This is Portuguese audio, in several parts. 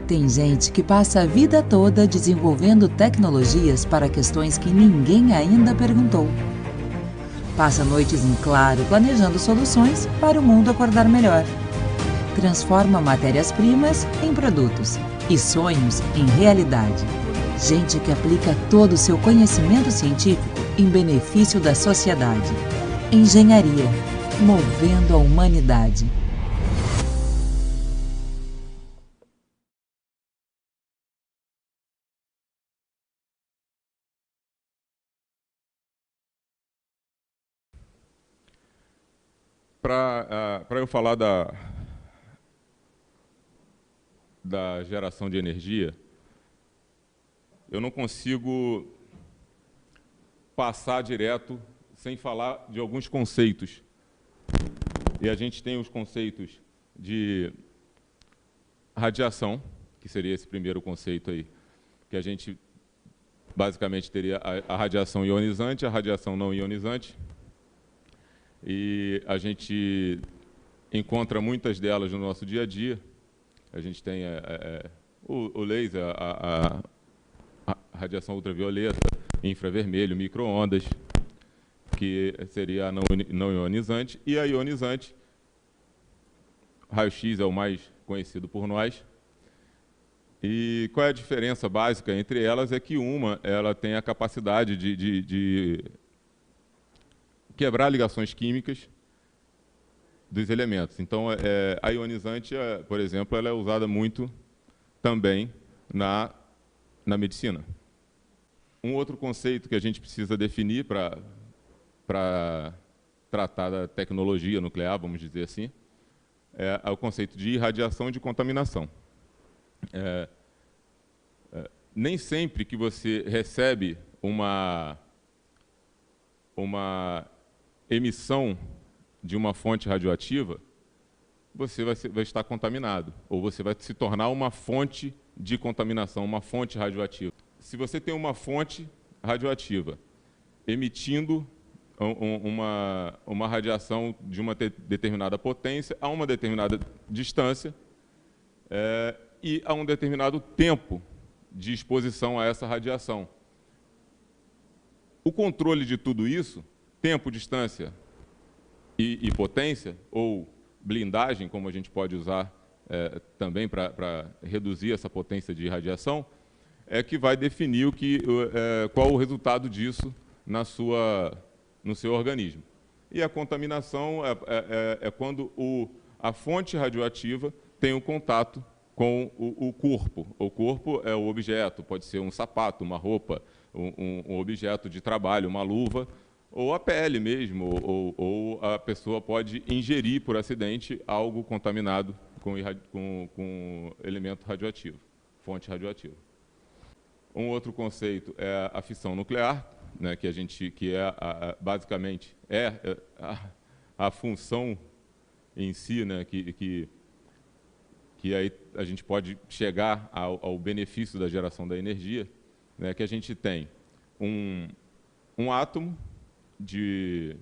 Tem gente que passa a vida toda desenvolvendo tecnologias para questões que ninguém ainda perguntou. Passa noites em claro planejando soluções para o mundo acordar melhor. Transforma matérias-primas em produtos e sonhos em realidade. Gente que aplica todo o seu conhecimento científico em benefício da sociedade. Engenharia, movendo a humanidade. Para eu falar da geração de energia, eu não consigo passar direto sem falar de alguns conceitos. E a gente tem os conceitos de radiação, que seria esse primeiro conceito aí, que a gente basicamente teria a radiação ionizante, a radiação não ionizante, e a gente encontra muitas delas no nosso dia a dia. A gente tem o laser, a radiação ultravioleta, infravermelho, micro-ondas, que seria a não ionizante, e a ionizante, raio-x é o mais conhecido por nós. E qual é a diferença básica entre elas? É que ela tem a capacidade de quebrar ligações químicas dos elementos. Então, a ionizante, por exemplo, ela é usada muito também na medicina. Um outro conceito que a gente precisa definir para tratar da tecnologia nuclear, vamos dizer assim, é o conceito de irradiação e de contaminação. Nem sempre que você recebe uma emissão de uma fonte radioativa, você vai estar contaminado, ou você vai se tornar uma fonte de contaminação, uma fonte radioativa. Se você tem uma fonte radioativa emitindo uma radiação de uma determinada potência a uma determinada distância e a um determinado tempo de exposição a essa radiação. O controle de tudo isso, tempo, distância e potência, ou blindagem, como a gente pode usar também para reduzir essa potência de radiação, é que vai definir qual o resultado disso no seu organismo. E a contaminação é quando a fonte radioativa tem um contato com o corpo. O corpo é o objeto, pode ser um sapato, uma roupa, um objeto de trabalho, uma luva, ou a pele mesmo, ou a pessoa pode ingerir por acidente algo contaminado com elemento radioativo, fonte radioativa. Um outro conceito é a fissão nuclear, né, que basicamente a função em si, né, que aí a gente pode chegar ao benefício da geração da energia, né, que a gente tem um átomo de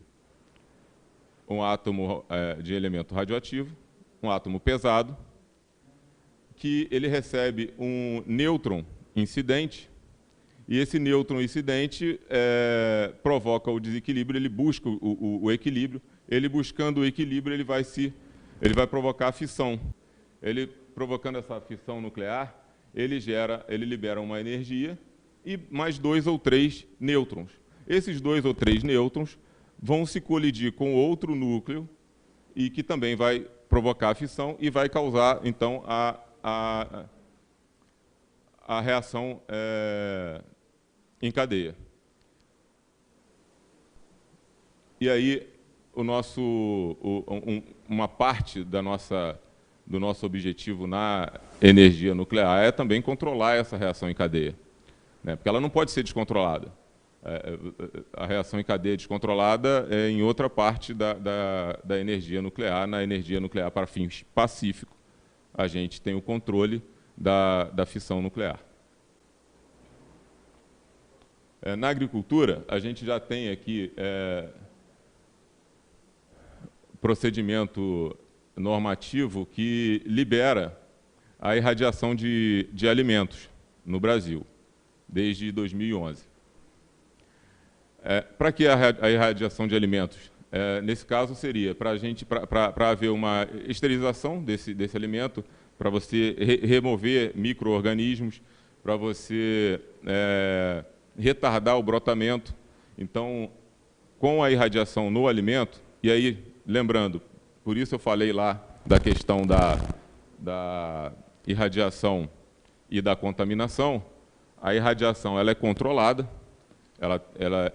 elemento radioativo, um átomo pesado, que ele recebe um nêutron incidente, e esse nêutron incidente provoca o desequilíbrio, ele busca o equilíbrio, ele buscando o equilíbrio, ele vai provocar a fissão. Ele provocando essa fissão nuclear, ele libera uma energia e mais 2 ou 3 nêutrons. Esses 2 ou 3 nêutrons vão se colidir com outro núcleo e que também vai provocar a fissão e vai causar, então, a reação em cadeia. E aí, uma parte do nosso objetivo na energia nuclear é também controlar essa reação em cadeia, né? Porque ela não pode ser descontrolada. A reação em cadeia descontrolada é em outra parte da energia nuclear. Na energia nuclear para fins pacíficos, a gente tem o controle da fissão nuclear. Na agricultura, a gente já tem aqui procedimento normativo que libera a irradiação de alimentos no Brasil, desde 2011. Para que a irradiação de alimentos? Nesse caso, seria para haver uma esterilização desse alimento, para você remover micro-organismos, para você retardar o brotamento. Então, com a irradiação no alimento, e aí, lembrando, por isso eu falei lá da questão da irradiação e da contaminação, a irradiação ela é controlada, ela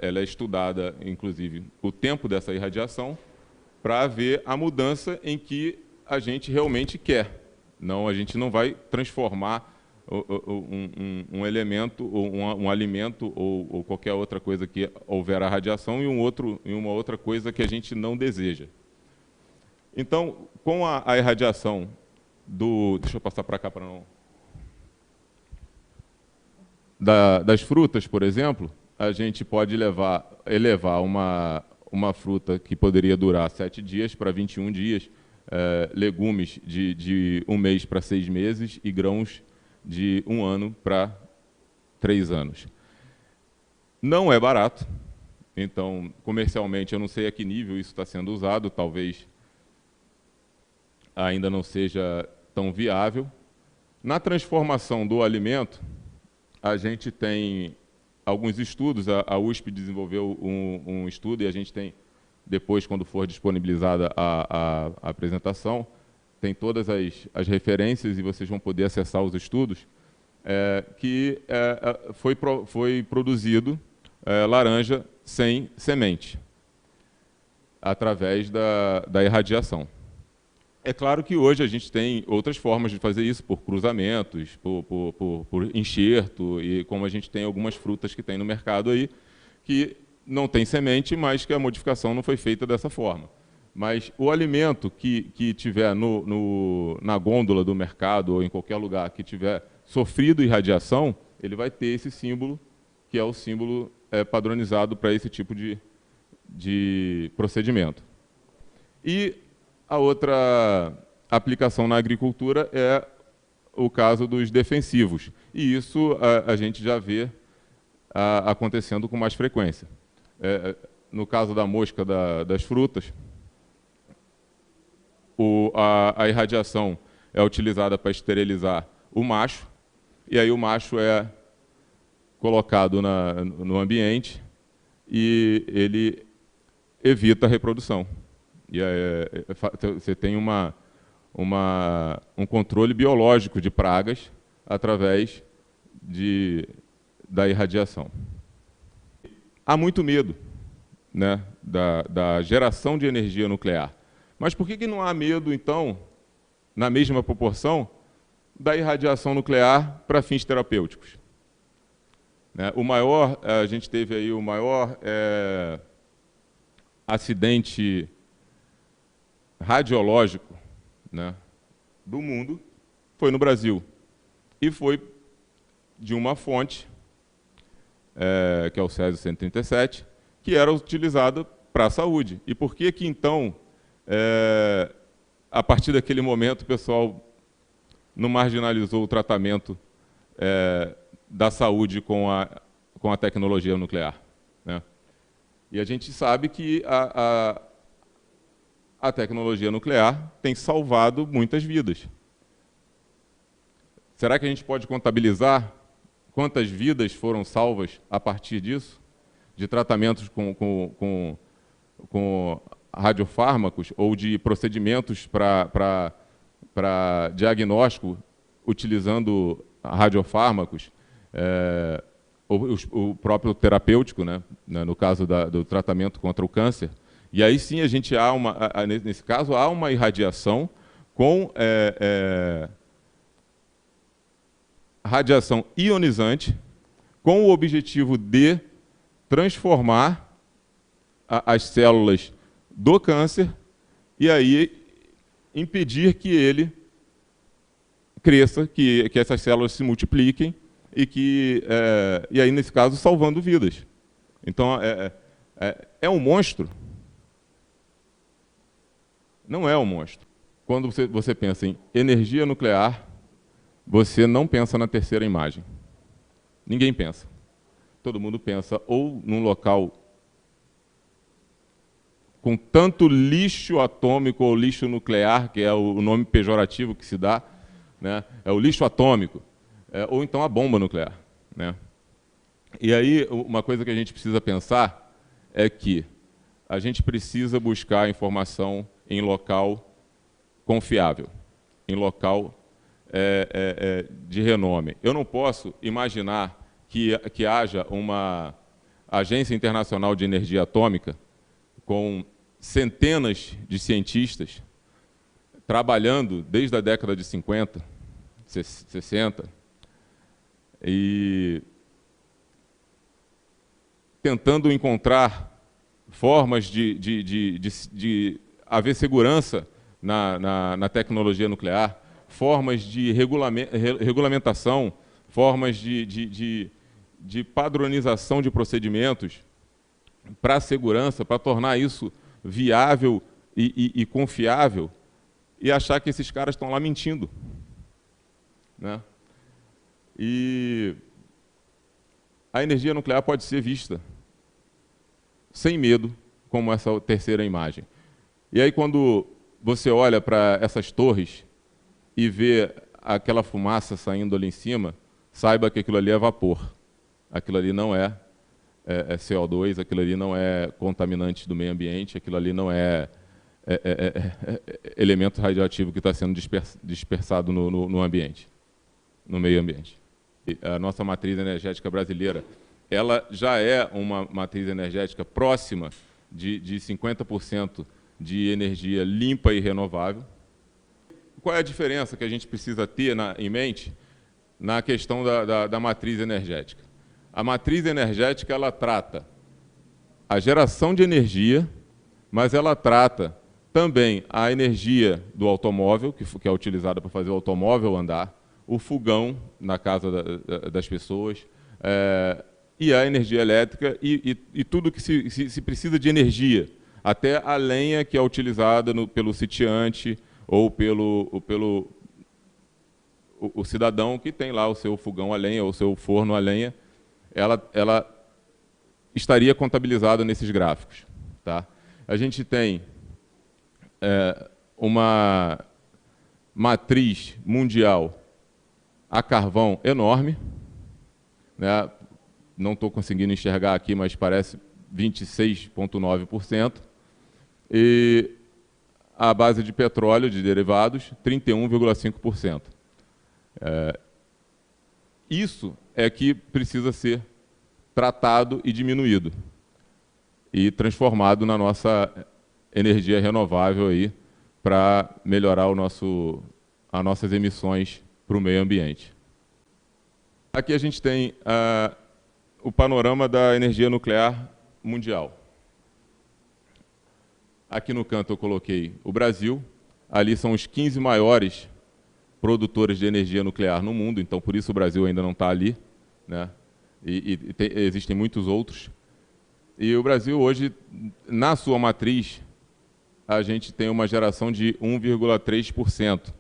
é estudada, inclusive, o tempo dessa irradiação, para ver a mudança em que a gente realmente quer. Não, a gente não vai transformar um elemento, ou um alimento, ou qualquer outra coisa que houver a radiação, em uma outra coisa que a gente não deseja. Então, com a irradiação deixa eu passar para cá para não... das frutas, por exemplo, a gente pode elevar uma fruta que poderia durar 7 dias para 21 dias, legumes de 1 mês para 6 meses e grãos de 1 ano para 3 anos. Não é barato, então, comercialmente, eu não sei a que nível isso está sendo usado, talvez ainda não seja tão viável. Na transformação do alimento, a gente tem alguns estudos, a USP desenvolveu um estudo, e a gente tem, depois, quando for disponibilizada a apresentação, tem todas as referências, e vocês vão poder acessar os estudos, que foi produzido laranja sem semente, através da irradiação. É claro que hoje a gente tem outras formas de fazer isso, por cruzamentos, por enxerto, e como a gente tem algumas frutas que tem no mercado aí, que não tem semente, mas que a modificação não foi feita dessa forma. Mas o alimento que tiver na gôndola do mercado ou em qualquer lugar que tiver sofrido irradiação, ele vai ter esse símbolo, que é o símbolo padronizado para esse tipo de procedimento. E a outra aplicação na agricultura é o caso dos defensivos. E isso a gente já vê acontecendo com mais frequência. No caso da mosca das frutas, a irradiação é utilizada para esterilizar o macho, e aí o macho é colocado no ambiente e ele evita a reprodução. E você tem um controle biológico de pragas através da irradiação. Há muito medo, né, da geração de energia nuclear. Mas por que não há medo, então, na mesma proporção, da irradiação nuclear para fins terapêuticos? Né, a gente teve aí o maior acidente radiológico, né, do mundo, foi no Brasil. E foi de uma fonte, que é o Césio-137, que era utilizada para a saúde. E por que então, a partir daquele momento, o pessoal não marginalizou o tratamento da saúde com a tecnologia nuclear? Né? E a gente sabe que a tecnologia nuclear tem salvado muitas vidas. Será que a gente pode contabilizar quantas vidas foram salvas a partir disso? De tratamentos com radiofármacos ou de procedimentos para diagnóstico utilizando radiofármacos, o próprio terapêutico, né, no caso do tratamento contra o câncer. E aí sim a gente nesse caso, há uma irradiação com radiação ionizante, com o objetivo de transformar as células do câncer e aí impedir que ele cresça, que essas células se multipliquem e aí, nesse caso, salvando vidas. Então, é um monstro? Não é um monstro. Quando você pensa em energia nuclear, você não pensa na terceira imagem. Ninguém pensa. Todo mundo pensa ou num local com tanto lixo atômico ou lixo nuclear, que é o nome pejorativo que se dá, né? É o lixo atômico, ou então a bomba nuclear, né? E aí, uma coisa que a gente precisa pensar é que a gente precisa buscar informação em local confiável, em local de renome. Eu não posso imaginar que haja uma agência internacional de energia atômica com centenas de cientistas trabalhando desde a década de 50, 60, e tentando encontrar formas de haver segurança na tecnologia nuclear, formas de regulamentação, formas de padronização de procedimentos para a segurança, para tornar isso viável e confiável, e achar que esses caras estão lá mentindo, né? E a energia nuclear pode ser vista sem medo, como essa terceira imagem. E aí, quando você olha para essas torres e vê aquela fumaça saindo ali em cima, saiba que aquilo ali é vapor. Aquilo ali não é CO2, aquilo ali não é contaminante do meio ambiente, aquilo ali não é elemento radioativo que está sendo dispersado no ambiente, no meio ambiente. E a nossa matriz energética brasileira, ela já é uma matriz energética próxima de 50% de energia limpa e renovável. Qual é a diferença que a gente precisa ter em mente na questão da matriz energética? A matriz energética, ela trata a geração de energia, mas ela trata também a energia do automóvel, que é utilizada para fazer o automóvel andar, o fogão na casa das pessoas, e a energia elétrica e tudo que se precisa de energia, até a lenha que é utilizada pelo sitiante ou pelo cidadão que tem lá o seu fogão a lenha ou o seu forno a lenha, ela estaria contabilizada nesses gráficos, tá? A gente tem uma matriz mundial a carvão enorme, né? Não estou conseguindo enxergar aqui, mas parece 26,9%. E a base de petróleo, de derivados, 31,5%. Isso é que precisa ser tratado e diminuído e transformado na nossa energia renovável aí para melhorar as nossas emissões para o meio ambiente. Aqui a gente tem o panorama da energia nuclear mundial. Aqui no canto eu coloquei o Brasil, ali são os 15 maiores produtores de energia nuclear no mundo, então por isso o Brasil ainda não está ali, né? Existem muitos outros. E o Brasil hoje, na sua matriz, a gente tem uma geração de 1,3%.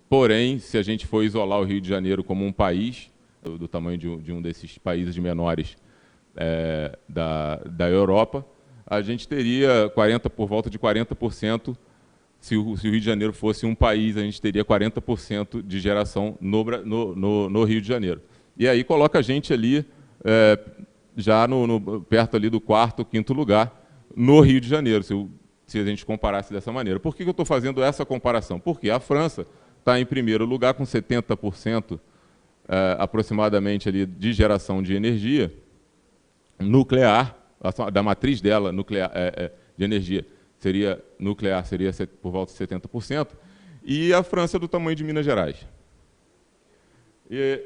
Porém, se a gente for isolar o Rio de Janeiro como um país, do tamanho de um desses países menores da Europa, a gente teria por volta de 40%. Se o Rio de Janeiro fosse um país, a gente teria 40% de geração no Rio de Janeiro. E aí coloca a gente ali, já perto ali do quarto, quinto lugar, no Rio de Janeiro, se a gente comparasse dessa maneira. Por que eu estou fazendo essa comparação? Porque a França está em primeiro lugar com 70%, aproximadamente, ali, de geração de energia nuclear, da matriz dela nuclear, de energia nuclear seria por volta de 70%, e a França é do tamanho de Minas Gerais. E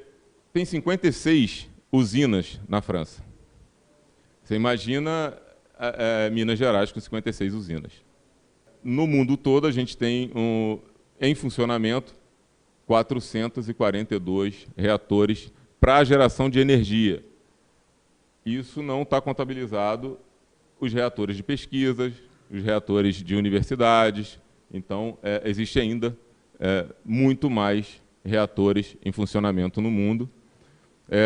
tem 56 usinas na França. Você imagina Minas Gerais com 56 usinas. No mundo todo, a gente tem em funcionamento 442 reatores para geração de energia. Isso não está contabilizado os reatores de pesquisas, os reatores de universidades. Então, existe ainda muito mais reatores em funcionamento no mundo.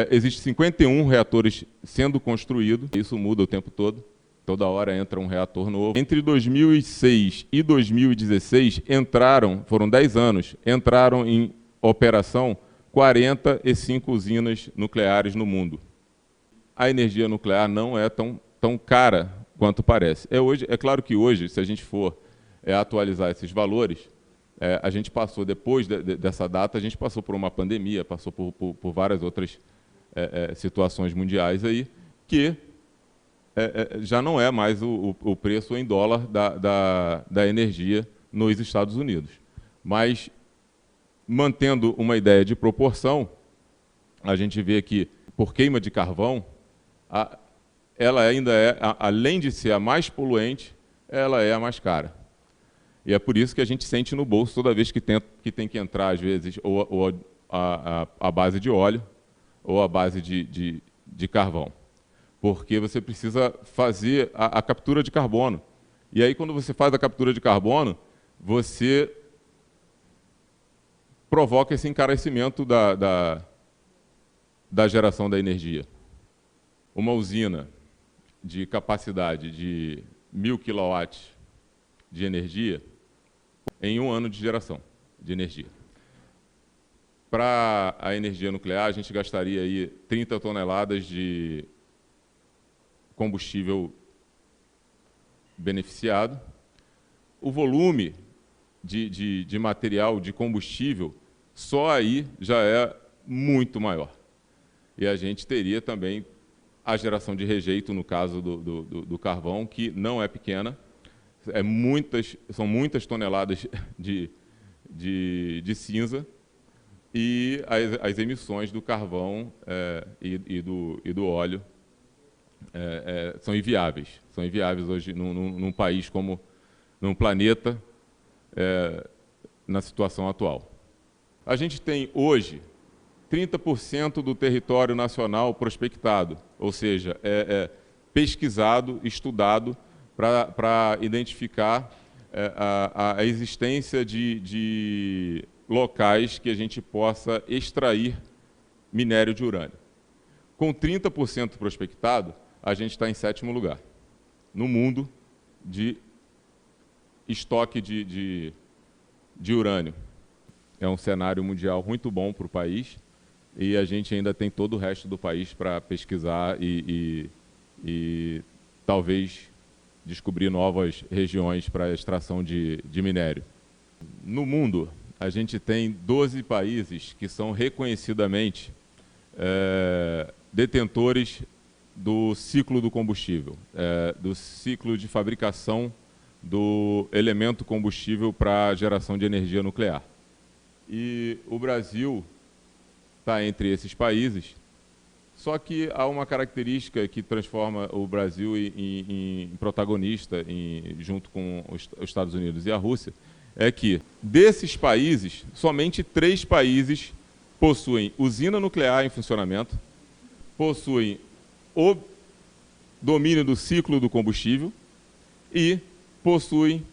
Existem 51 reatores sendo construídos, isso muda o tempo todo, toda hora entra um reator novo. Entre 2006 e 2016 foram 10 anos, entraram em operação 45 usinas nucleares no mundo. A energia nuclear não é tão cara quanto parece. É claro que hoje, se a gente for atualizar esses valores, a gente passou, depois dessa data, a gente passou por uma pandemia, passou por várias outras situações mundiais aí, que já não é mais o preço em dólar da energia nos Estados Unidos. Mas, mantendo uma ideia de proporção, a gente vê que, por queima de carvão, ela ainda além de ser a mais poluente, ela é a mais cara. E é por isso que a gente sente no bolso toda vez que tem que entrar, às vezes, ou a base de óleo, ou a base de carvão. Porque você precisa fazer a captura de carbono. E aí, quando você faz a captura de carbono, você provoca esse encarecimento da geração da energia. Uma usina de capacidade de 1.000 kW de energia em 1 ano de geração de energia. Para a energia nuclear, a gente gastaria aí 30 toneladas de combustível beneficiado. O volume de material, de combustível, só aí já é muito maior. E a gente teria também a geração de rejeito, no caso do carvão, que não é pequena, são muitas toneladas de cinza, e as emissões do carvão e do óleo são inviáveis. São inviáveis hoje num país como num planeta na situação atual. A gente tem hoje 30% do território nacional prospectado, ou seja, pesquisado, estudado para identificar a existência de locais que a gente possa extrair minério de urânio. Com 30% prospectado, a gente está em 7º lugar no mundo de estoque de urânio. É um cenário mundial muito bom para o país, e a gente ainda tem todo o resto do país para pesquisar e talvez descobrir novas regiões para extração de minério. No mundo, a gente tem 12 países que são reconhecidamente detentores do ciclo do combustível, do ciclo de fabricação do elemento combustível para a geração de energia nuclear. E o Brasil está entre esses países, só que há uma característica que transforma o Brasil em protagonista junto com os Estados Unidos e a Rússia, é que, desses países, somente 3 países possuem usina nuclear em funcionamento, possuem o domínio do ciclo do combustível e possuem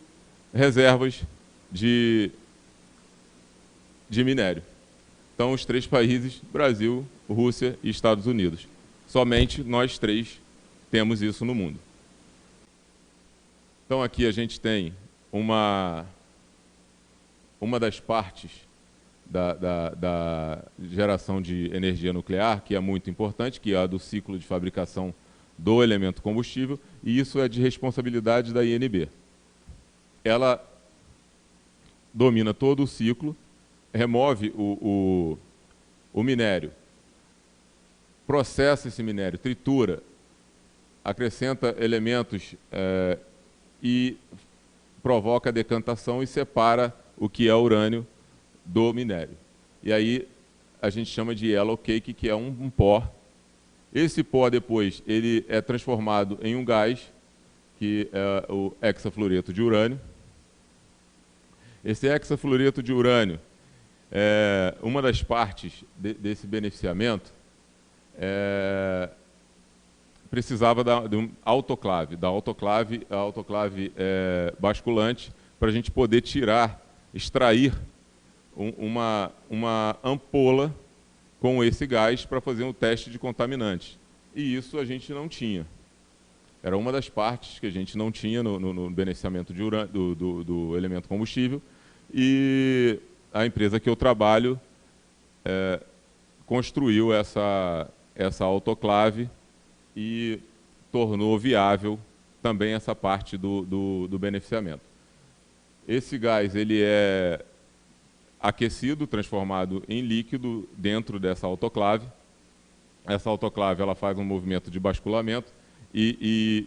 reservas de minério. Então, os 3 países, Brasil, Rússia e Estados Unidos. Somente nós 3 temos isso no mundo. Então, aqui a gente tem uma das partes da geração de energia nuclear, que é muito importante, que é a do ciclo de fabricação do elemento combustível, e isso é de responsabilidade da INB. Ela domina todo o ciclo, remove o minério, processa esse minério, tritura, acrescenta elementos e provoca a decantação e separa o que é urânio do minério. E aí a gente chama de yellow cake, que é um pó. Esse pó depois ele é transformado em um gás, que é o hexafluoreto de urânio. Esse hexafluoreto de urânio, uma das partes desse beneficiamento precisava de um autoclave, a autoclave basculante, para a gente poder extrair uma ampola com esse gás para fazer um teste de contaminantes. E isso a gente não tinha. Era uma das partes que a gente não tinha no beneficiamento de do elemento combustível. E a empresa que eu trabalho construiu essa autoclave e tornou viável também essa parte do beneficiamento. Esse gás ele é aquecido, transformado em líquido dentro dessa autoclave. Essa autoclave ela faz um movimento de basculamento. E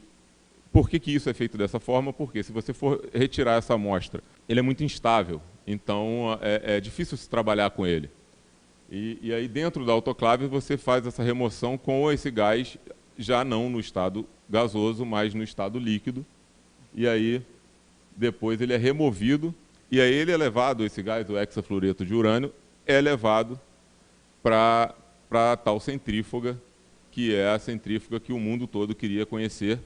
por que isso é feito dessa forma? Porque se você for retirar essa amostra, ele é muito instável, então é difícil se trabalhar com ele. E aí dentro da autoclave você faz essa remoção com esse gás, já não no estado gasoso, mas no estado líquido. E aí depois ele é removido, e aí ele é levado, esse gás, o hexafluoreto de urânio, é levado para a tal centrífuga, que é a centrífuga que o mundo todo queria conhecer,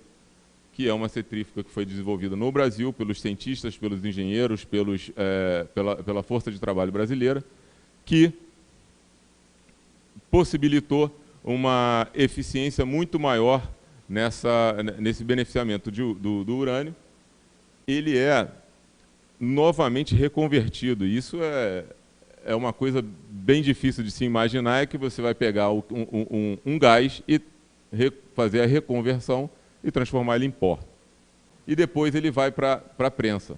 que é uma centrífuga que foi desenvolvida no Brasil pelos cientistas, pelos engenheiros, pela força de trabalho brasileira, que possibilitou uma eficiência muito maior nesse beneficiamento do urânio. Ele é novamente reconvertido. Isso é uma coisa bem difícil de se imaginar, é que você vai pegar um gás e fazer a reconversão e transformar ele em pó. E depois ele vai para a prensa,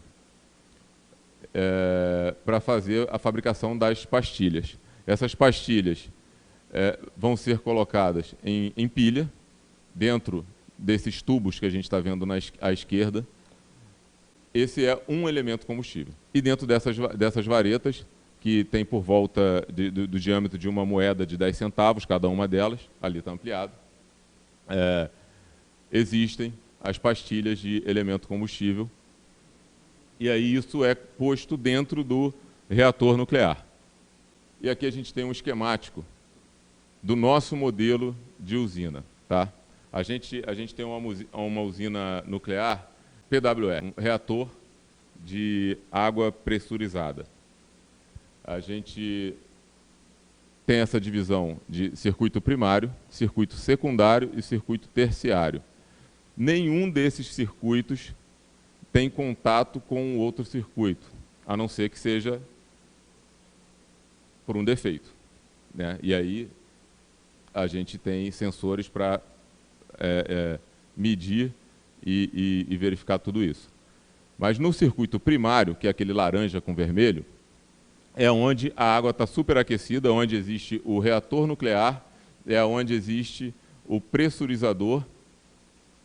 para fazer a fabricação das pastilhas. Essas pastilhas vão ser colocadas em pilha, dentro desses tubos que a gente está vendo à esquerda. Esse é um elemento combustível. E dentro dessas varetas, que tem por volta do diâmetro de uma moeda de 10 centavos, cada uma delas, ali está ampliado, existem as pastilhas de elemento combustível, e aí isso é posto dentro do reator nuclear. E aqui a gente tem um esquemático do nosso modelo de usina. Tá? A gente tem uma usina nuclear, PWR, um reator de água pressurizada. A gente tem essa divisão de circuito primário, circuito secundário e circuito terciário. Nenhum desses circuitos tem contato com o outro circuito, a não ser que seja por um defeito, né? E aí a gente tem sensores para medir e verificar tudo isso. Mas no circuito primário, que é aquele laranja com vermelho, é onde a água está superaquecida, onde existe o reator nuclear, é onde existe o pressurizador,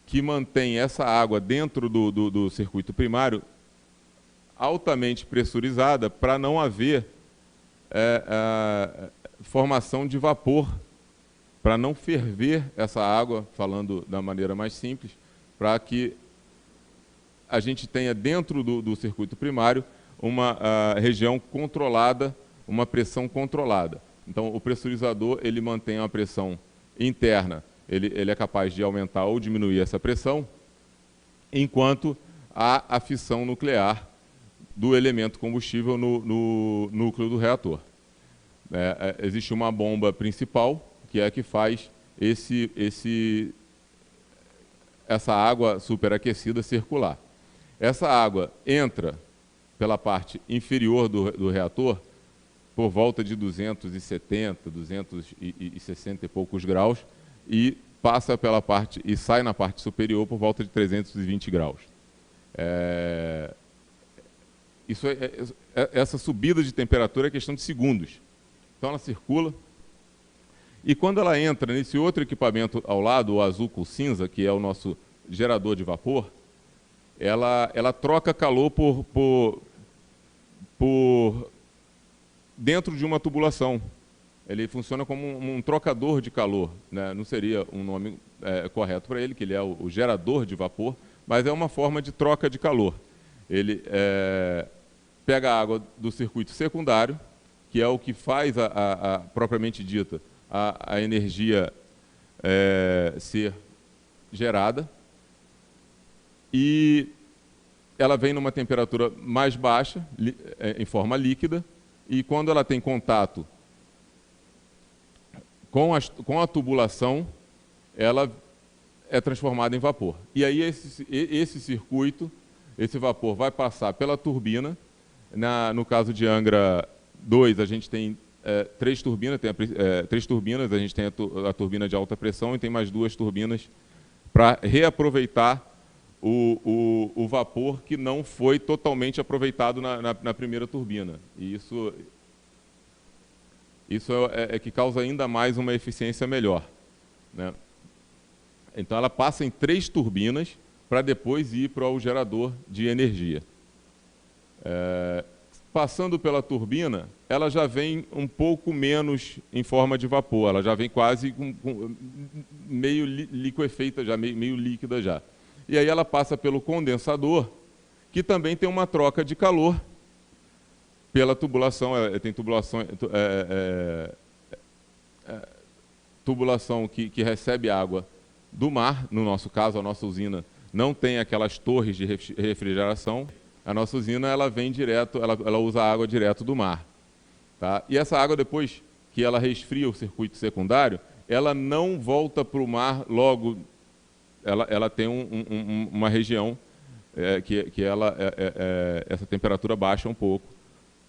que mantém essa água dentro do circuito primário altamente pressurizada para não haver formação de vapor, para não ferver essa água, falando da maneira mais simples, para que a gente tenha dentro do circuito primário uma região controlada, uma pressão controlada. Então, o pressurizador ele mantém uma pressão interna, ele é capaz de aumentar ou diminuir essa pressão, enquanto há a fissão nuclear do elemento combustível no núcleo do reator. Existe uma bomba principal, que é a que faz essa água superaquecida circular. Essa água entra pela parte inferior do reator, por volta de 270, 260 e poucos graus, e passa pela parte e sai na parte superior por volta de 320 graus. Essa subida de temperatura é questão de segundos. Então ela circula, e quando ela entra nesse outro equipamento ao lado, o azul com cinza, que é o nosso gerador de vapor, ela troca calor por dentro de uma tubulação. Ele funciona como um trocador de calor, né? Não seria um nome correto para ele, que ele é o gerador de vapor, mas é uma forma de troca de calor. Ele pega a água do circuito secundário, que é o que faz propriamente dita a energia ser gerada, e ela vem numa temperatura mais baixa, em forma líquida, e quando ela tem contato com a tubulação, ela é transformada em vapor. E aí esse circuito, esse vapor vai passar pela turbina. No caso de Angra 2, a gente tem três turbinas, a gente tem a turbina de alta pressão e tem mais 2 turbinas para reaproveitar o vapor que não foi totalmente aproveitado na primeira turbina. E isso é que causa ainda mais uma eficiência melhor, né? Então ela passa em 3 turbinas para depois ir para o gerador de energia. Passando pela turbina, ela já vem um pouco menos em forma de vapor, ela já vem quase meio liquefeita, já meio líquida já. E aí ela passa pelo condensador, que também tem uma troca de calor pela tubulação. Tem tubulação que recebe água do mar. No nosso caso, a nossa usina não tem aquelas torres de refrigeração. A nossa usina ela vem direto, ela usa a água direto do mar, tá? E essa água, depois que ela resfria o circuito secundário, ela não volta para o mar logo. Ela tem uma região que essa temperatura baixa um pouco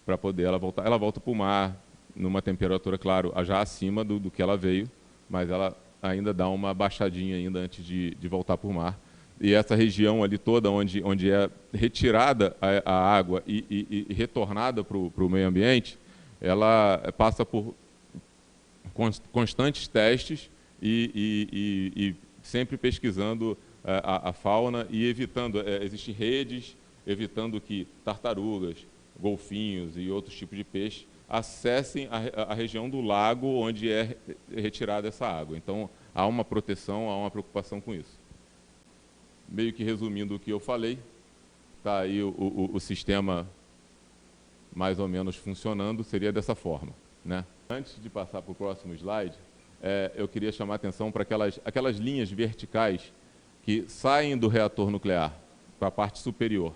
para poder ela voltar. Ela volta para o mar numa temperatura, claro, já acima do que ela veio, mas ela ainda dá uma baixadinha ainda antes de voltar para o mar. E essa região ali toda onde é retirada a água e retornada para o meio ambiente, ela passa por constantes testes e sempre pesquisando a fauna e evitando, existem redes, evitando que tartarugas, golfinhos e outros tipos de peixe acessem a região do lago onde é retirada essa água. Então, há uma proteção, há uma preocupação com isso. Meio que resumindo o que eu falei, está aí o sistema mais ou menos funcionando, seria dessa forma, né? Antes de passar para o próximo slide, eu queria chamar a atenção para aquelas linhas verticais que saem do reator nuclear para a parte superior.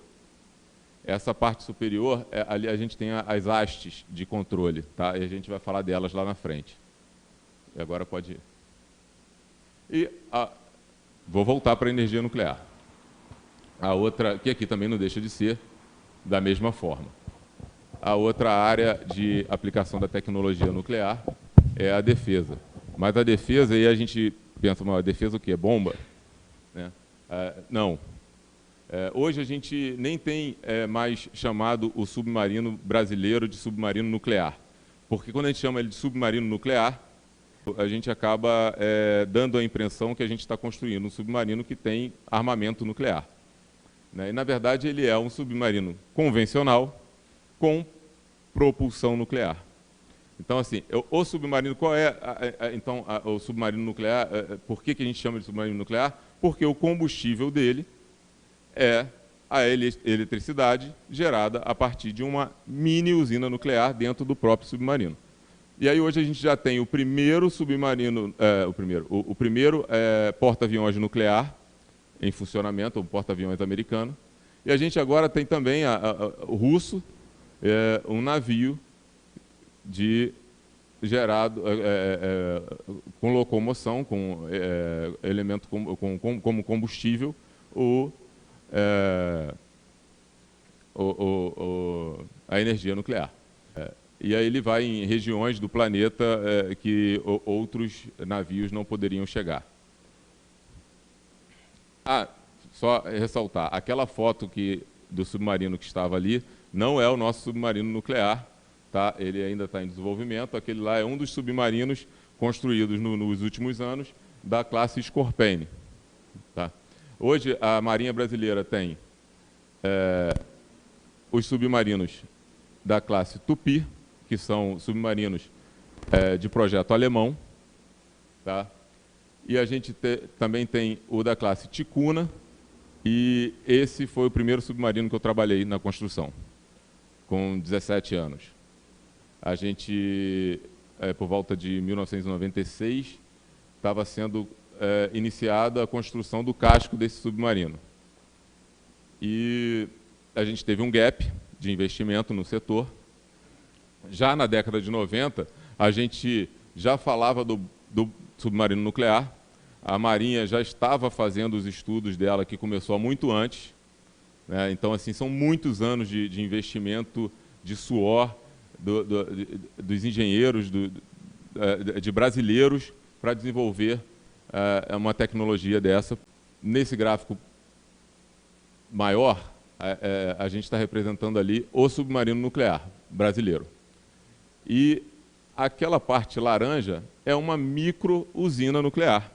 Essa parte superior, ali a gente tem as hastes de controle, tá? E a gente vai falar delas lá na frente. E agora pode ir. E vou voltar para a energia nuclear. A outra, que aqui também não deixa de ser da mesma forma. A outra área de aplicação da tecnologia nuclear é a defesa. Mas a defesa, aí a gente pensa, mas a defesa o quê? Bomba? Né? Não. Hoje a gente nem tem mais chamado o submarino brasileiro de submarino nuclear. Porque quando a gente chama ele de submarino nuclear, a gente acaba dando a impressão que a gente está construindo um submarino que tem armamento nuclear, né? E, na verdade, ele é um submarino convencional com propulsão nuclear. Então, assim, o submarino, qual é o submarino nuclear? Por que a gente chama de submarino nuclear? Porque o combustível dele é a eletricidade gerada a partir de uma mini usina nuclear dentro do próprio submarino. E aí hoje a gente já tem o primeiro submarino, o primeiro porta-aviões nuclear em funcionamento, o porta-aviões americano. E a gente agora tem também o russo, um navio gerado com locomoção, com elemento como combustível, a energia nuclear. E aí ele vai em regiões do planeta que outros navios não poderiam chegar. Só ressaltar, aquela foto do submarino que estava ali não é o nosso submarino nuclear, tá? Ele ainda está em desenvolvimento. Aquele lá é um dos submarinos construídos nos últimos anos da classe Scorpene. Tá? Hoje a Marinha Brasileira tem os submarinos da classe Tupi, que são submarinos de projeto alemão, tá? E a gente também tem o da classe Ticuna, e esse foi o primeiro submarino que eu trabalhei na construção, com 17 anos. A gente, por volta de 1996, estava sendo iniciada a construção do casco desse submarino. E a gente teve um gap de investimento no setor, Já na década de 90, a gente já falava do submarino nuclear. A Marinha já estava fazendo os estudos dela, que começou há muito antes, né? Então, assim, são muitos anos de investimento, de suor dos engenheiros, de brasileiros, para desenvolver uma tecnologia dessa. Nesse gráfico maior, a gente está representando ali o submarino nuclear brasileiro. E aquela parte laranja é uma micro-usina nuclear.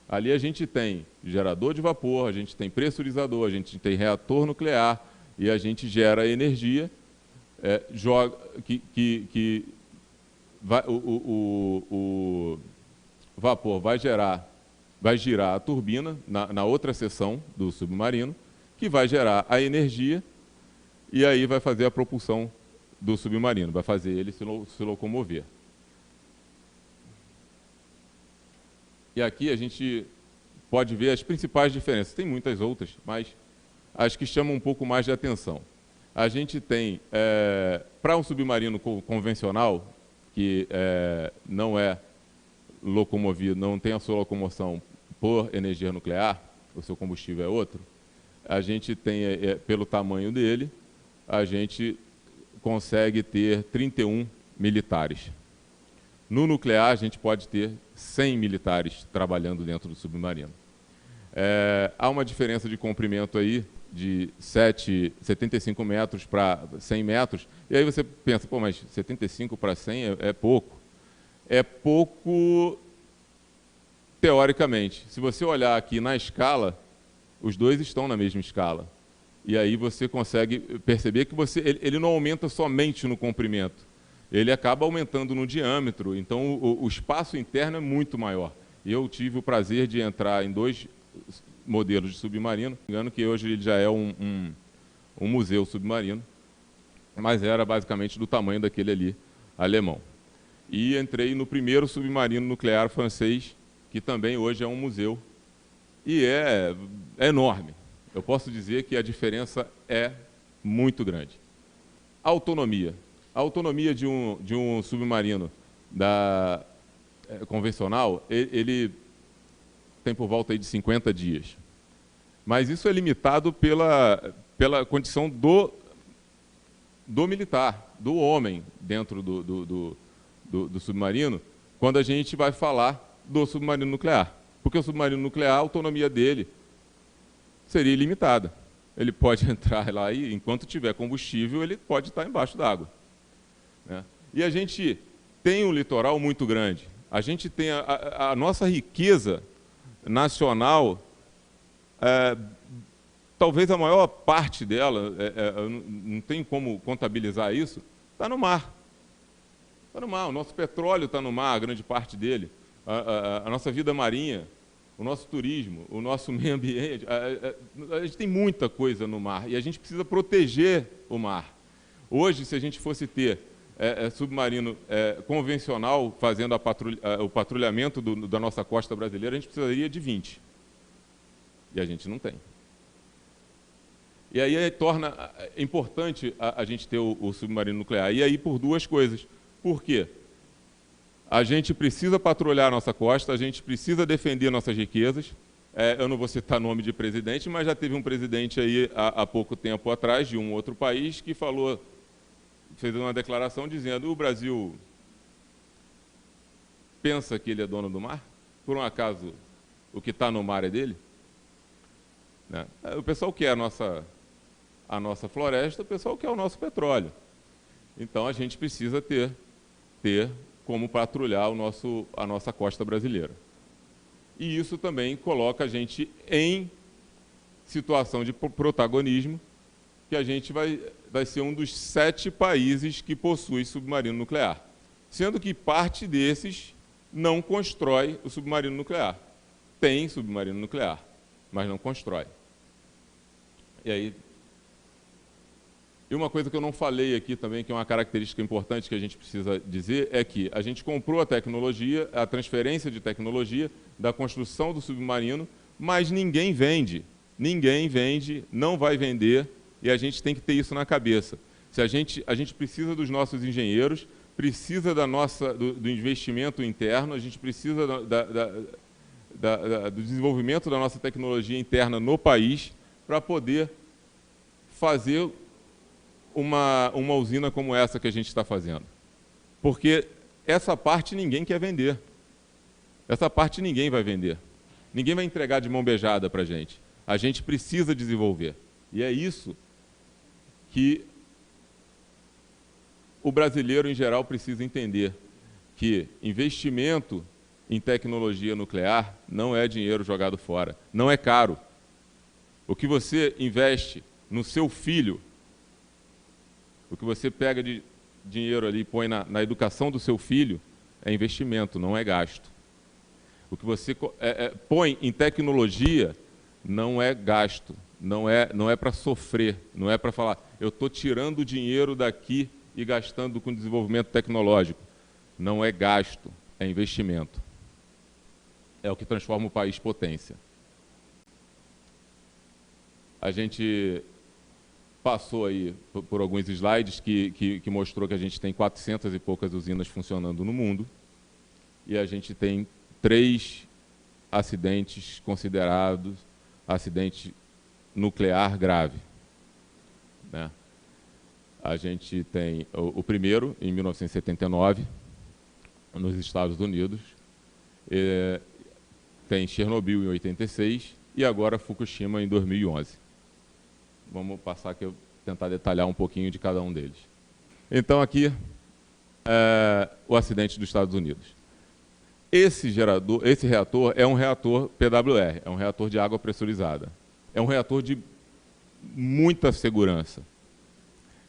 Ali a gente tem gerador de vapor, a gente tem pressurizador, a gente tem reator nuclear e a gente gera energia, o vapor vai girar a turbina na outra seção do submarino, que vai gerar a energia e aí vai fazer a propulsão do submarino, vai fazer ele se locomover. E aqui a gente pode ver as principais diferenças. Tem muitas outras, mas as que chamam um pouco mais de atenção. A gente tem, para um submarino convencional, que não é locomovido, não tem a sua locomoção por energia nuclear, o seu combustível é outro, a gente tem, pelo tamanho dele, a gente consegue ter 31 militares. No nuclear, a gente pode ter 100 militares trabalhando dentro do submarino. Há uma diferença de comprimento aí de 75 metros para 100 metros, e aí você pensa, pô, mas 75 para 100 é pouco. É pouco teoricamente. Se você olhar aqui na escala, os dois estão na mesma escala. E aí você consegue perceber que ele não aumenta somente no comprimento, ele acaba aumentando no diâmetro, então o espaço interno é muito maior. Eu tive o prazer de entrar em 2 modelos de submarino, engano que hoje ele já é um museu submarino, mas era basicamente do tamanho daquele ali, alemão. E entrei no primeiro submarino nuclear francês, que também hoje é um museu, e é enorme. Eu posso dizer que a diferença é muito grande. Autonomia. A autonomia de um submarino convencional, ele tem por volta aí de 50 dias. Mas isso é limitado pela condição do militar, do homem dentro do submarino, quando a gente vai falar do submarino nuclear. Porque o submarino nuclear, a autonomia dele seria ilimitada. Ele pode entrar lá e, enquanto tiver combustível, ele pode estar embaixo d'água. Né? E a gente tem um litoral muito grande. A gente tem a nossa riqueza nacional, talvez a maior parte dela, não tem como contabilizar isso, está no mar. Está no mar. O nosso petróleo está no mar, a grande parte dele. A nossa vida marinha, o nosso turismo, o nosso meio ambiente. A gente tem muita coisa no mar e a gente precisa proteger o mar. Hoje, se a gente fosse ter submarino convencional fazendo o patrulhamento da nossa costa brasileira, a gente precisaria de 20. E a gente não tem. E aí torna importante a gente ter o submarino nuclear. E aí por 2 coisas. Por quê? A gente precisa patrulhar a nossa costa, a gente precisa defender nossas riquezas. Eu não vou citar nome de presidente, mas já teve um presidente aí há pouco tempo atrás, de um outro país, que fez uma declaração dizendo: o Brasil pensa que ele é dono do mar? Por um acaso, o que está no mar é dele? Né? O pessoal quer a nossa floresta, o pessoal quer o nosso petróleo. Então, a gente precisa ter como patrulhar a nossa costa brasileira. E isso também coloca a gente em situação de protagonismo, que a gente vai ser um dos 7 países que possui submarino nuclear, sendo que parte desses não constrói o submarino nuclear. Tem submarino nuclear, mas não constrói. E uma coisa que eu não falei aqui também, que é uma característica importante que a gente precisa dizer, é que a gente comprou a tecnologia, a transferência de tecnologia da construção do submarino, mas ninguém vende, não vai vender, e a gente tem que ter isso na cabeça. Se a gente precisa dos nossos engenheiros, precisa do investimento interno, a gente precisa do desenvolvimento da nossa tecnologia interna no país para poder fazer uma usina como essa que a gente está fazendo. Porque essa parte ninguém quer vender. Essa parte ninguém vai vender. Ninguém vai entregar de mão beijada para a gente. A gente precisa desenvolver. E é isso que o brasileiro, em geral, precisa entender, que investimento em tecnologia nuclear não é dinheiro jogado fora, não é caro. O que você investe no seu filho, o que você pega de dinheiro ali e põe na educação do seu filho, é investimento, não é gasto. O que você põe em tecnologia não é gasto, não é para sofrer, não é para falar, eu estou tirando dinheiro daqui e gastando com desenvolvimento tecnológico. Não é gasto, é investimento. É o que transforma o país potência. A gente passou aí por alguns slides que mostrou que a gente tem 400 e poucas usinas funcionando no mundo e a gente tem 3 acidentes considerados acidente nuclear grave, né? A gente tem o primeiro, em 1979, nos Estados Unidos, tem Chernobyl em 86 e agora Fukushima em 2011. Vamos passar aqui, tentar detalhar um pouquinho de cada um deles. Então aqui, o acidente dos Estados Unidos. Esse reator é um reator PWR, é um reator de água pressurizada. É um reator de muita segurança.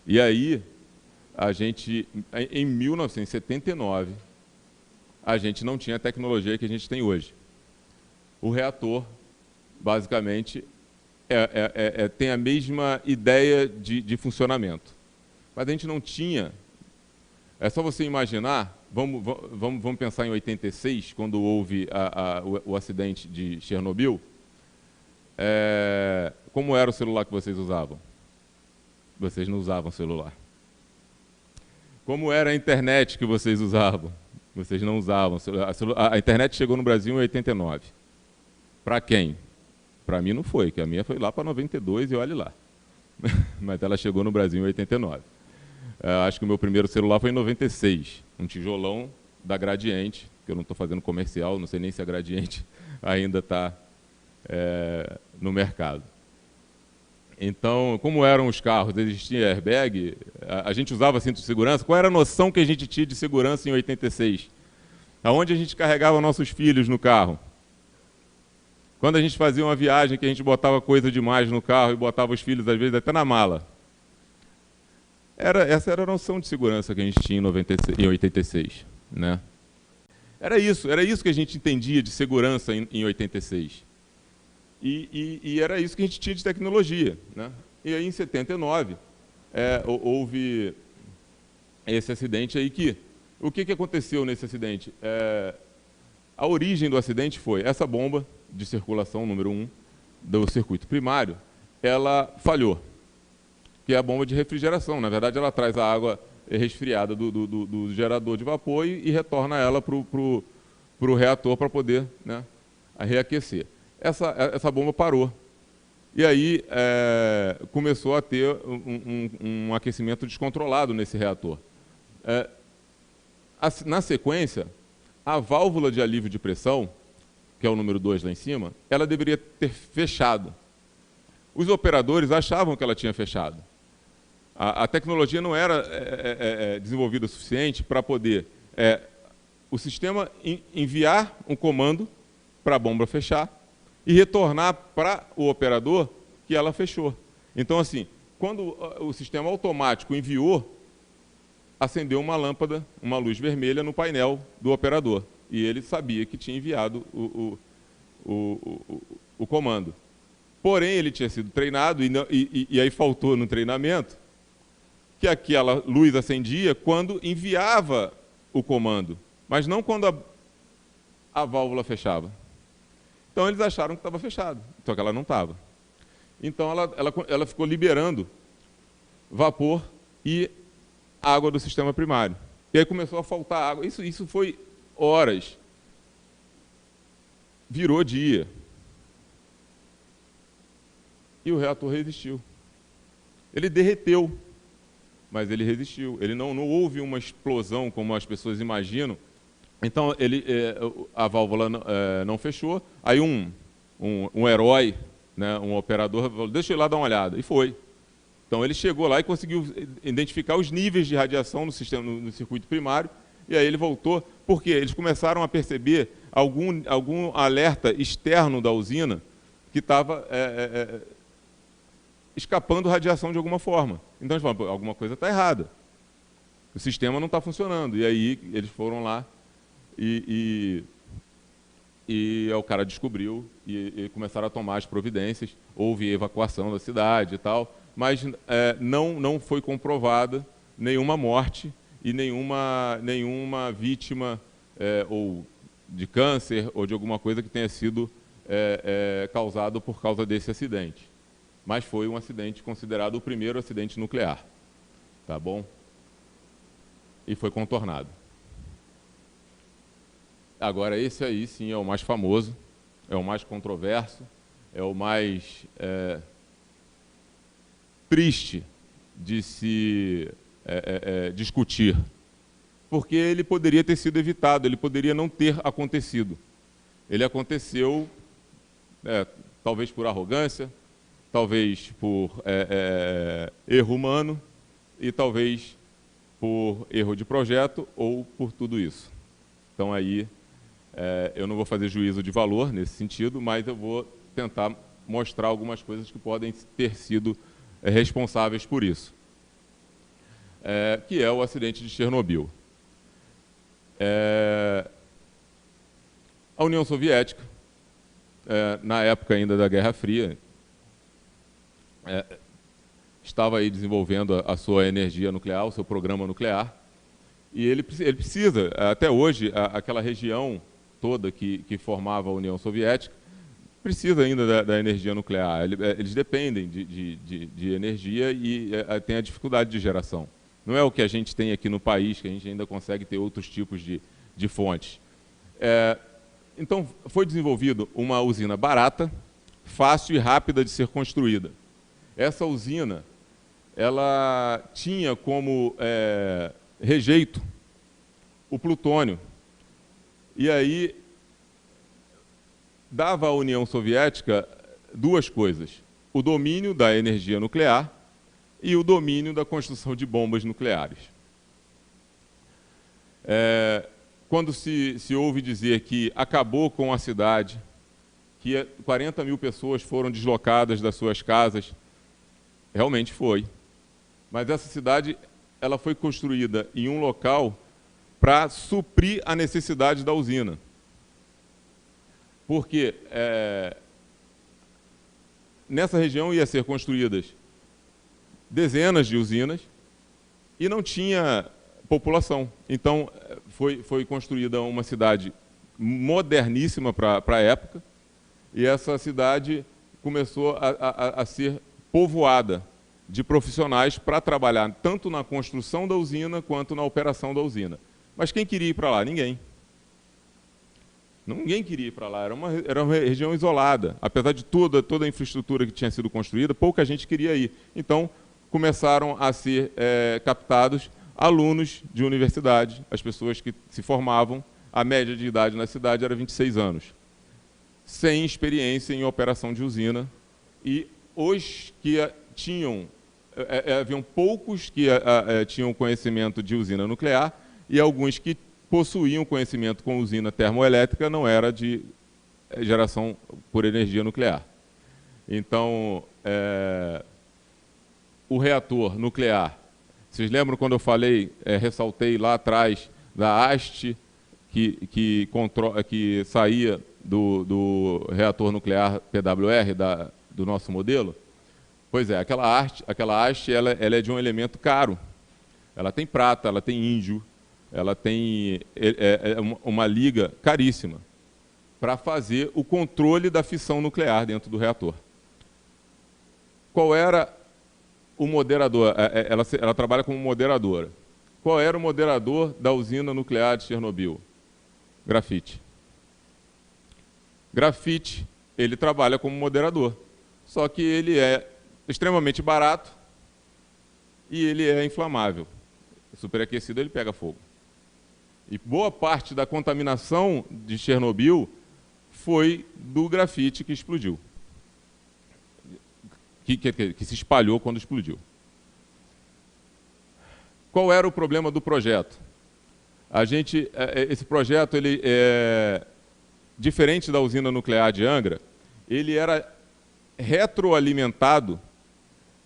E aí, em 1979, a gente não tinha a tecnologia que a gente tem hoje. O reator, basicamente, tem a mesma ideia de funcionamento. Mas a gente não tinha. É só você imaginar, vamos pensar em 86, quando houve o acidente de Chernobyl. Como era o celular que vocês usavam? Vocês não usavam celular. Como era a internet que vocês usavam? Vocês não usavam celular. A internet chegou no Brasil em 89. Para quem? Para mim não foi, que a minha foi lá para 92 e olhe lá. Mas ela chegou no Brasil em 89. Acho que o meu primeiro celular foi em 96, um tijolão da Gradiente, que eu não estou fazendo comercial, não sei nem se a Gradiente ainda está no mercado. Então, como eram os carros, existia airbag, a gente usava cinto de segurança. Qual era a noção que a gente tinha de segurança em 86? Aonde a gente carregava nossos filhos no carro? Quando a gente fazia uma viagem que a gente botava coisa demais no carro e botava os filhos, às vezes, até na mala. Essa era a noção de segurança que a gente tinha em 86. Né? Era isso que a gente entendia de segurança em 86. E era isso que a gente tinha de tecnologia. Né? E aí, em 79, houve esse acidente aí que... O que aconteceu nesse acidente? A origem do acidente foi essa bomba de circulação número 1 do circuito primário, ela falhou, que é a bomba de refrigeração. Na verdade, ela traz a água resfriada do gerador de vapor e retorna ela para o reator para poder, né, reaquecer. Essa bomba parou. E aí começou a ter um aquecimento descontrolado nesse reator. Na sequência, a válvula de alívio de pressão, que é o número 2 lá em cima, ela deveria ter fechado. Os operadores achavam que ela tinha fechado. A tecnologia não era desenvolvida o suficiente para poder o sistema enviar um comando para a bomba fechar e retornar para o operador que ela fechou. Então, assim, quando o sistema automático enviou, acendeu uma lâmpada, uma luz vermelha no painel do operador. E ele sabia que tinha enviado o comando. Porém, ele tinha sido treinado, e aí faltou no treinamento, que aquela luz acendia quando enviava o comando, mas não quando a válvula fechava. Então, eles acharam que estava fechado, só que ela não estava. Então, ela ficou liberando vapor e água do sistema primário. E aí começou a faltar água. Isso foi horas. Virou dia. E o reator resistiu. Ele derreteu, mas ele resistiu. Ele não houve uma explosão como as pessoas imaginam. Então, a válvula não fechou. Aí um herói, né, um operador, falou, deixa eu ir lá dar uma olhada. E foi. Então, ele chegou lá e conseguiu identificar os níveis de radiação no circuito primário. E aí ele voltou, porque eles começaram a perceber algum alerta externo da usina que estava escapando radiação de alguma forma. Então, eles falaram, alguma coisa está errada. O sistema não está funcionando. E aí eles foram lá e o cara descobriu e começaram a tomar as providências. Houve evacuação da cidade e tal, mas não foi comprovada nenhuma morte e nenhuma vítima ou de câncer ou de alguma coisa que tenha sido causado por causa desse acidente. Mas foi um acidente considerado o primeiro acidente nuclear. Tá bom? E foi contornado. Agora, esse aí, sim, é o mais famoso, é o mais controverso, é o mais triste de se discutir, porque ele poderia ter sido evitado, ele poderia não ter acontecido. Ele aconteceu, talvez por arrogância, talvez por erro humano e talvez por erro de projeto ou por tudo isso. Então, aí, eu não vou fazer juízo de valor nesse sentido, mas eu vou tentar mostrar algumas coisas que podem ter sido responsáveis por isso, que é o acidente de Chernobyl. A União Soviética, na época ainda da Guerra Fria, estava aí desenvolvendo a sua energia nuclear, o seu programa nuclear, e ele precisa, até hoje, aquela região toda que formava a União Soviética, precisa ainda da energia nuclear. Eles dependem de energia e tem a dificuldade de geração. Não é o que a gente tem aqui no país, que a gente ainda consegue ter outros tipos de fontes. Então, foi desenvolvida uma usina barata, fácil e rápida de ser construída. Essa usina, ela tinha como rejeito o plutônio. E aí dava à União Soviética duas coisas: o domínio da energia nuclear e o domínio da construção de bombas nucleares. Quando se ouve dizer que acabou com a cidade, que 40 mil pessoas foram deslocadas das suas casas, realmente foi. Mas essa cidade, ela foi construída em um local para suprir a necessidade da usina. Porque nessa região ia ser construídas dezenas de usinas e não tinha população. Então, foi construída uma cidade moderníssima para a época, e essa cidade começou a ser povoada de profissionais para trabalhar tanto na construção da usina quanto na operação da usina. Mas quem queria ir para lá? Ninguém. Ninguém queria ir para lá, era uma região isolada. Apesar de toda a infraestrutura que tinha sido construída, pouca gente queria ir. Então, começaram a ser captados alunos de universidade, as pessoas que se formavam, a média de idade na cidade era 26 anos, sem experiência em operação de usina, e os que haviam poucos que tinham conhecimento de usina nuclear, e alguns que possuíam conhecimento com usina termoelétrica, não era de geração por energia nuclear. Então, o reator nuclear, vocês lembram quando eu falei, ressaltei lá atrás, da haste que saía do reator nuclear PWR, do nosso modelo? Pois é, aquela haste ela é de um elemento caro. Ela tem prata, ela tem índio, ela tem uma liga caríssima para fazer o controle da fissão nuclear dentro do reator. Qual era o moderador, ela trabalha como moderadora. Qual era o moderador da usina nuclear de Chernobyl? Grafite. Grafite, ele trabalha como moderador, só que ele é extremamente barato e ele é inflamável. Superaquecido, ele pega fogo. E boa parte da contaminação de Chernobyl foi do grafite que explodiu, que se espalhou quando explodiu. Qual era o problema do projeto? Esse projeto, ele é diferente da usina nuclear de Angra, ele era retroalimentado,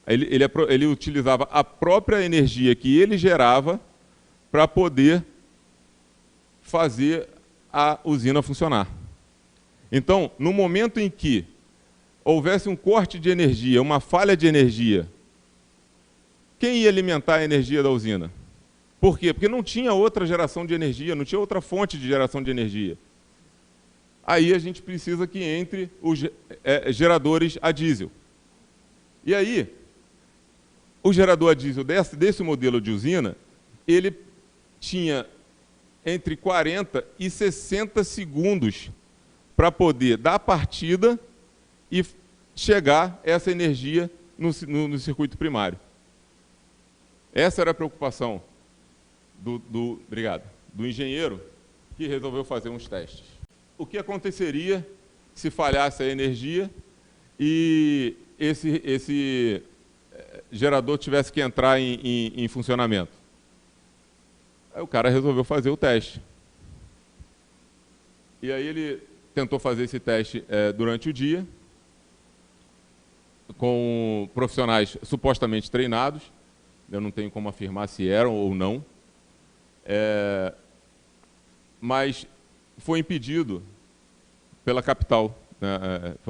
ele utilizava a própria energia que ele gerava para poder fazer a usina funcionar. Então, no momento em que houvesse um corte de energia, uma falha de energia, quem ia alimentar a energia da usina? Por quê? Porque não tinha outra geração de energia, não tinha outra fonte de geração de energia. Aí a gente precisa que entre os geradores a diesel. E aí, o gerador a diesel desse modelo de usina, ele tinha entre 40 e 60 segundos para poder dar partida e chegar essa energia no circuito primário. Essa era a preocupação do engenheiro que resolveu fazer uns testes. O que aconteceria se falhasse a energia e esse gerador tivesse que entrar em funcionamento? Aí o cara resolveu fazer o teste. E aí ele tentou fazer esse teste durante o dia, com profissionais supostamente treinados. Eu não tenho como afirmar se eram ou não. Mas foi impedido pela capital.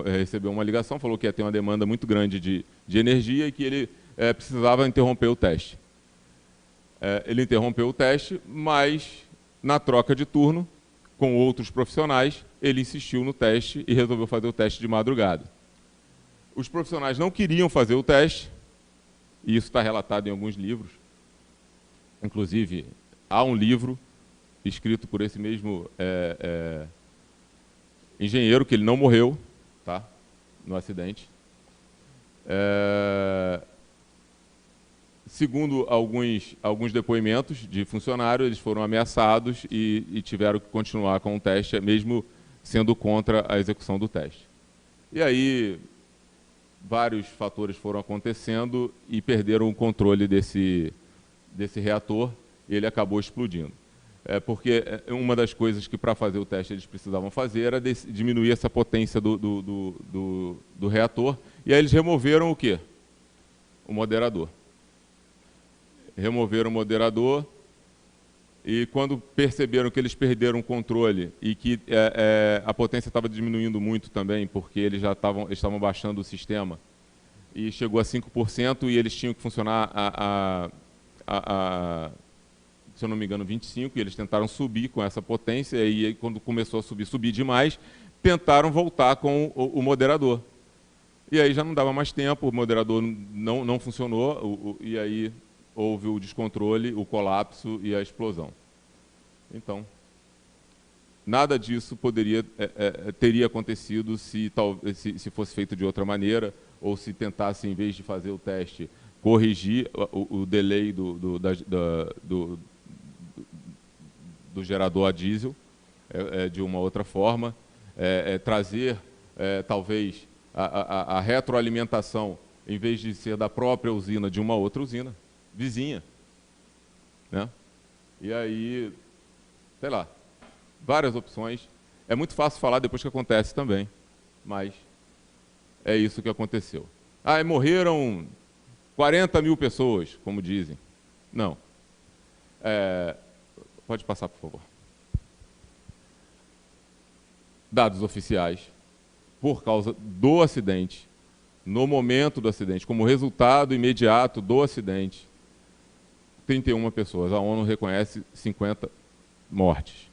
Recebeu uma ligação, falou que ia ter uma demanda muito grande de energia e que ele precisava interromper o teste. Ele interrompeu o teste, mas na troca de turno, com outros profissionais, ele insistiu no teste e resolveu fazer o teste de madrugada. Os profissionais não queriam fazer o teste, e isso está relatado em alguns livros. Inclusive, há um livro escrito por esse mesmo engenheiro, que ele não morreu, tá, no acidente. Segundo alguns depoimentos de funcionários, eles foram ameaçados e tiveram que continuar com o teste, mesmo sendo contra a execução do teste. E aí, vários fatores foram acontecendo e perderam o controle desse reator e ele acabou explodindo. Porque uma das coisas que, para fazer o teste, eles precisavam fazer era diminuir essa potência do reator, e aí eles removeram o quê? O moderador. Removeram o moderador, e quando perceberam que eles perderam o controle e que a potência estava diminuindo muito também, porque eles já estavam baixando o sistema, e chegou a 5%, e eles tinham que funcionar se eu não me engano, 25%, e eles tentaram subir com essa potência, e aí, quando começou a subir demais, tentaram voltar com o moderador. E aí já não dava mais tempo, o moderador não funcionou, e aí houve o descontrole, o colapso e a explosão. Então, nada disso teria acontecido se fosse feito de outra maneira, ou se tentasse, em vez de fazer o teste, corrigir o delay do gerador a diesel de uma outra forma, trazer, talvez, a retroalimentação, em vez de ser da própria usina, de uma outra usina vizinha, né? E aí, sei lá, várias opções. É muito fácil falar depois que acontece também, mas é isso que aconteceu. E morreram 40 mil pessoas, como dizem. Não. Pode passar, por favor. Dados oficiais, por causa do acidente, no momento do acidente, como resultado imediato do acidente, 31 pessoas. A ONU reconhece 50 mortes.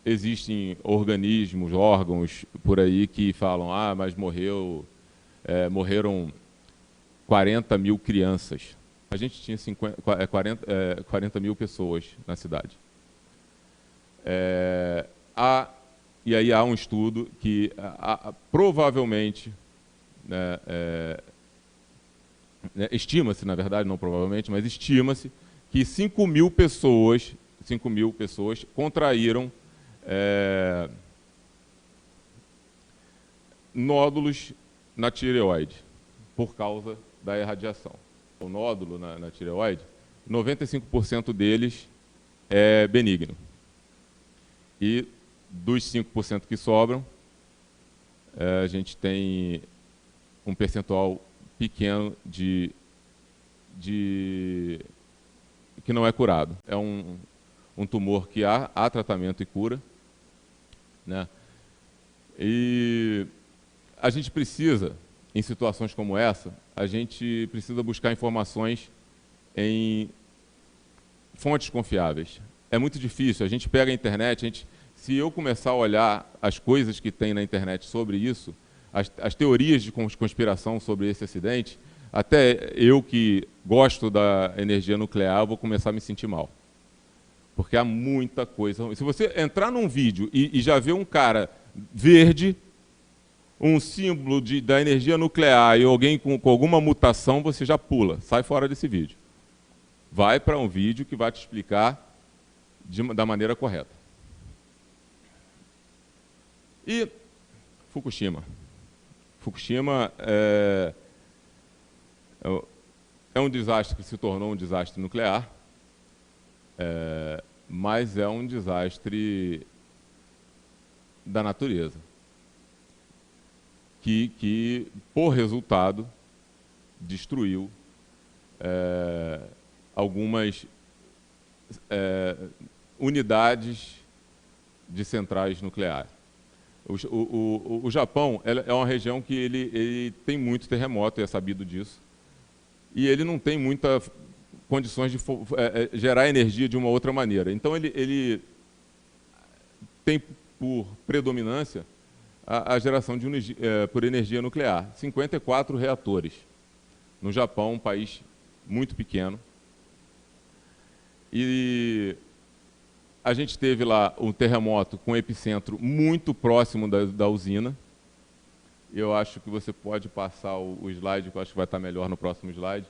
Existem organismos, órgãos por aí que falam, mas morreu morreram 40 mil crianças. A gente tinha 40 mil pessoas na cidade. E aí há um estudo que provavelmente, estima-se, na verdade, não provavelmente, mas estima-se que 5 mil pessoas contraíram nódulos na tireoide por causa da irradiação. O nódulo na tireoide, 95% deles é benigno. E dos 5% que sobram, a gente tem um percentual pequeno que não é curado. É um tumor que há tratamento e cura, né? E a gente precisa, em situações como essa, a gente precisa buscar informações em fontes confiáveis. É muito difícil, a gente pega a internet, se eu começar a olhar as coisas que tem na internet sobre isso, as teorias de conspiração sobre esse acidente, até eu que gosto da energia nuclear, vou começar a me sentir mal. Porque há muita coisa. Se você entrar num vídeo e já ver um cara verde, um símbolo da energia nuclear e alguém com alguma mutação, você já pula, sai fora desse vídeo. Vai para um vídeo que vai te explicar da maneira correta. E Fukushima. Fukushima é um desastre que se tornou um desastre nuclear, mas é um desastre da natureza, que por resultado, destruiu algumas unidades de centrais nucleares. O Japão é uma região que ele tem muito terremoto, e é sabido disso, e ele não tem muitas condições de gerar energia de uma outra maneira. Então, ele tem por predominância a geração por energia nuclear. 54 reatores. No Japão, um país muito pequeno. E a gente teve lá um terremoto com epicentro muito próximo da usina. Eu acho que você pode passar o slide, que eu acho que vai estar melhor no próximo slide.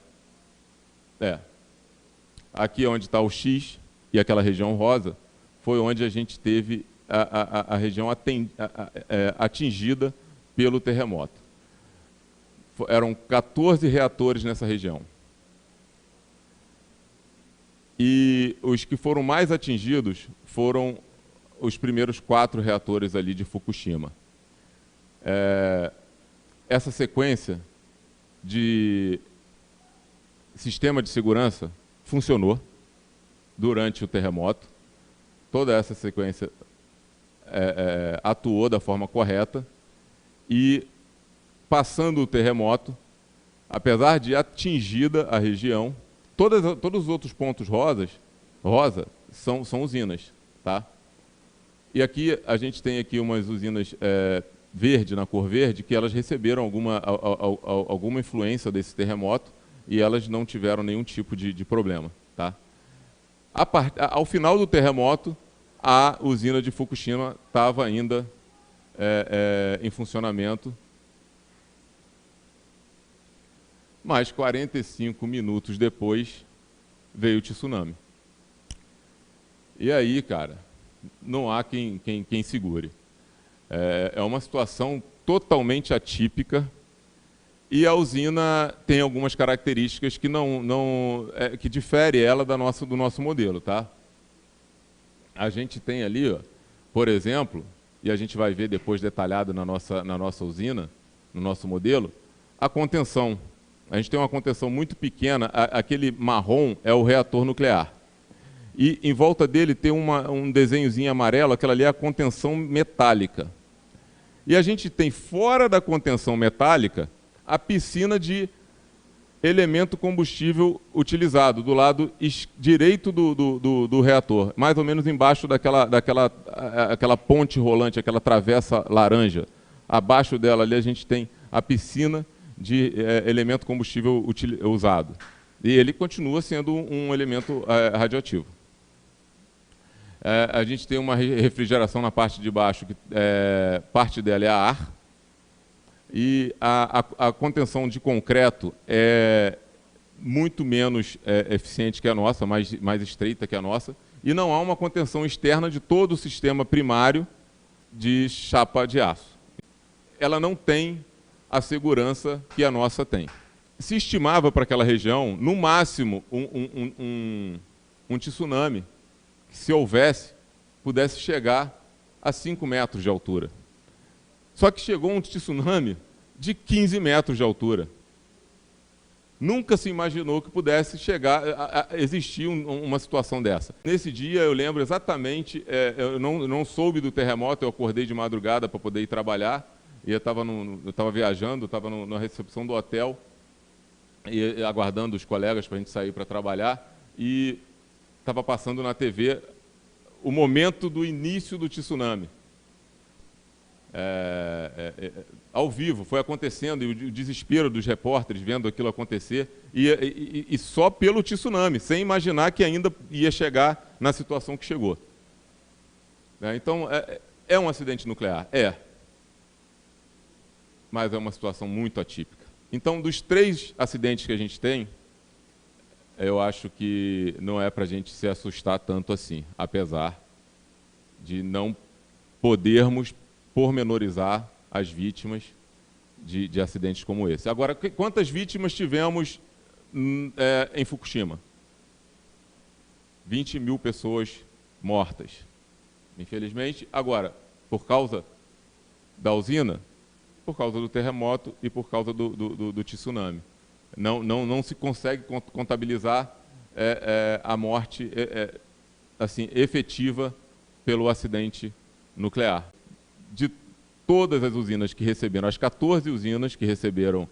Aqui onde está o X e aquela região rosa, foi onde a gente teve a região atingida pelo terremoto. Eram 14 reatores nessa região. E os que foram mais atingidos foram os primeiros 4 reatores ali de Fukushima. Essa sequência de sistema de segurança funcionou durante o terremoto. Toda essa sequência atuou da forma correta e, passando o terremoto, apesar de atingida a região, todos os outros pontos rosa são usinas, tá? E aqui a gente tem aqui umas usinas verde, na cor verde, que elas receberam alguma influência desse terremoto e elas não tiveram nenhum tipo de problema, tá? Ao final do terremoto, a usina de Fukushima estava ainda em funcionamento, mas 45 minutos depois veio o tsunami. E aí, cara, não há quem segure. É uma situação totalmente atípica e a usina tem algumas características que que diferem ela do nosso modelo, tá? A gente tem ali, ó, por exemplo, e a gente vai ver depois detalhado na nossa usina, no nosso modelo, a contenção. A gente tem uma contenção muito pequena, aquele marrom é o reator nuclear. E em volta dele tem um desenhozinho amarelo, aquela ali é a contenção metálica. E a gente tem fora da contenção metálica a piscina de elemento combustível utilizado, do lado direito do reator, mais ou menos embaixo daquela ponte rolante, aquela travessa laranja. Abaixo dela ali a gente tem a piscina de elemento combustível usado. E ele continua sendo um elemento radioativo. A gente tem uma refrigeração na parte de baixo, que parte dela é a ar, e a contenção de concreto é muito menos eficiente que a nossa, mais estreita que a nossa, e não há uma contenção externa de todo o sistema primário de chapa de aço. Ela não tem a segurança que a nossa tem. Se estimava para aquela região, no máximo, um tsunami, que, se houvesse, pudesse chegar a 5 metros de altura. Só que chegou um tsunami de 15 metros de altura. Nunca se imaginou que pudesse chegar a existir uma situação dessa. Nesse dia, eu lembro exatamente, eu não soube do terremoto, eu acordei de madrugada para poder ir trabalhar, e eu estava viajando, estava na recepção do hotel, e aguardando os colegas para a gente sair para trabalhar, e estava passando na TV o momento do início do tsunami. Ao vivo, foi acontecendo, e o desespero dos repórteres vendo aquilo acontecer, e só pelo tsunami, sem imaginar que ainda ia chegar na situação que chegou. Então, é um acidente nuclear? Mas é uma situação muito atípica. Então, dos 3 acidentes que a gente tem, eu acho que não é para a gente se assustar tanto assim, apesar de não podermos pormenorizar as vítimas de acidentes como esse. Agora, quantas vítimas tivemos em Fukushima? 20 mil pessoas mortas, infelizmente. Agora, por causa da usina, por causa do terremoto e por causa do tsunami. Não se consegue contabilizar a morte assim, efetiva pelo acidente nuclear. De todas as usinas que receberam, as 14 usinas que receberam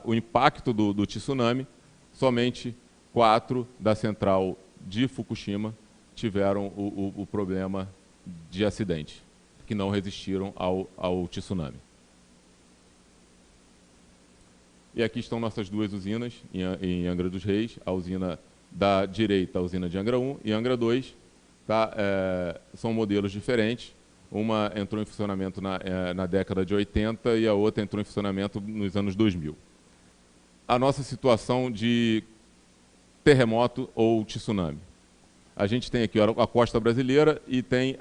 o impacto do tsunami, somente 4 da central de Fukushima tiveram o problema de acidente, que não resistiram ao tsunami. E aqui estão nossas 2 usinas, em Angra dos Reis, a usina da direita, a usina de Angra 1, e Angra 2, tá? São modelos diferentes. Uma entrou em funcionamento na década de 80 e a outra entrou em funcionamento nos anos 2000. A nossa situação de terremoto ou tsunami. A gente tem aqui a costa brasileira e tem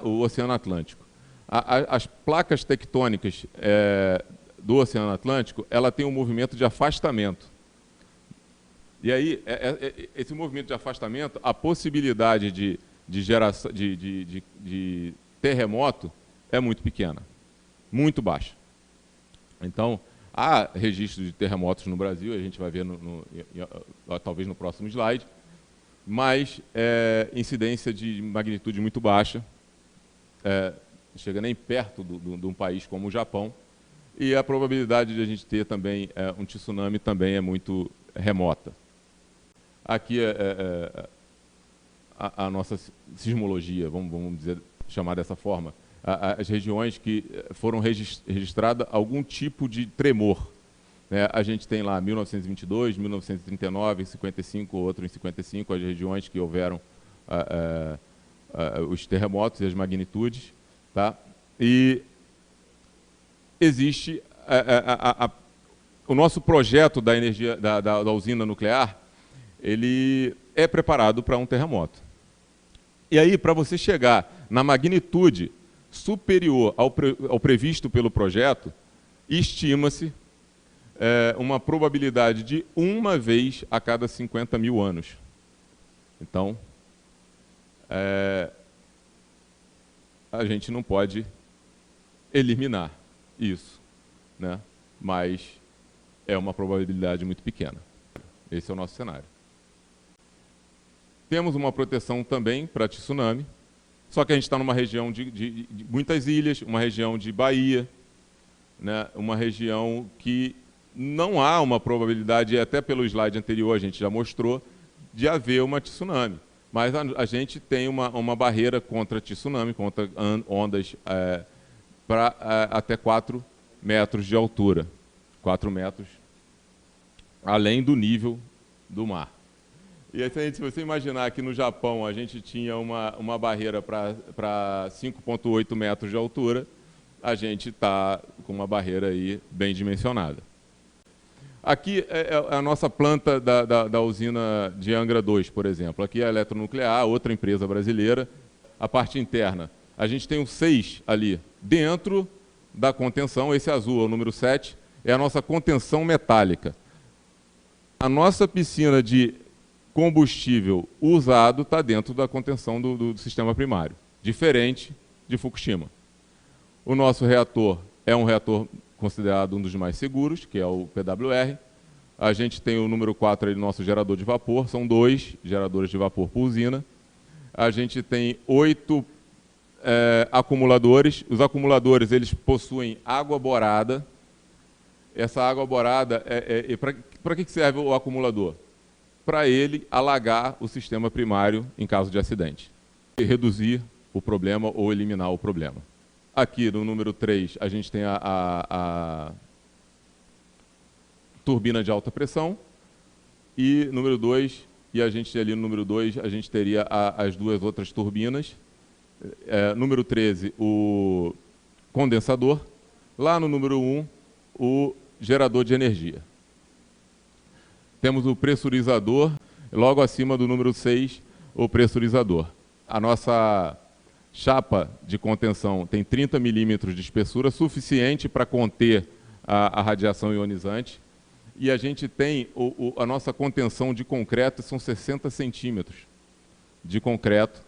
o Oceano Atlântico. As placas tectônicas do Oceano Atlântico, ela tem um movimento de afastamento. E aí, esse movimento de afastamento, a possibilidade de geração de terremoto é muito pequena, muito baixa. Então, há registro de terremotos no Brasil, a gente vai ver talvez no próximo slide, mas incidência de magnitude muito baixa, chega nem perto de um país como o Japão, e a probabilidade de a gente ter também um tsunami também é muito remota. Aqui a nossa sismologia, vamos chamar dessa forma, as regiões que foram registradas algum tipo de tremor. A gente tem lá 1922, 1939, em 55, outro em 55, as regiões que houveram os terremotos e as magnitudes. Tá? E existe o nosso projeto da energia da usina nuclear, ele é preparado para um terremoto. E aí, para você chegar na magnitude superior ao previsto pelo projeto, estima-se uma probabilidade de 1 vez a cada 50 mil anos. Então, a gente não pode eliminar isso, né? Mas é uma probabilidade muito pequena. Esse é o nosso cenário. Temos uma proteção também para tsunami, só que a gente está numa região de muitas ilhas, uma região de baía, né? Uma região que não há uma probabilidade, até pelo slide anterior a gente já mostrou, de haver uma tsunami. Mas a gente tem uma barreira contra tsunami, contra ondas para até 4 metros de altura. 4 metros além do nível do mar. E aí, se você imaginar que no Japão a gente tinha uma barreira para 5,8 metros de altura, a gente está com uma barreira aí bem dimensionada. Aqui é a nossa planta da usina de Angra 2, por exemplo. Aqui é a Eletronuclear, outra empresa brasileira. A parte interna, a gente tem um 6 ali dentro da contenção. Esse azul é o número 7, é a nossa contenção metálica. A nossa piscina de combustível usado está dentro da contenção do sistema primário, diferente de Fukushima. O nosso reator é um reator considerado um dos mais seguros, que é o PWR. A gente tem o número 4 aí do nosso gerador de vapor, são 2 geradores de vapor por usina. A gente tem 8 acumuladores. Os acumuladores, eles possuem água borada. Essa água borada, para que serve o acumulador? Para ele alagar o sistema primário em caso de acidente. E reduzir o problema ou eliminar o problema. Aqui no número 3, a gente tem a turbina de alta pressão. E número 2, e a gente ali no número 2, a gente teria as 2 outras turbinas. Número 13, o condensador. Lá no número 1, o gerador de energia. Temos o pressurizador, logo acima do número 6, o pressurizador. A nossa chapa de contenção tem 30 milímetros de espessura, suficiente para conter a radiação ionizante. E a gente tem a nossa contenção de concreto, são 60 centímetros de concreto,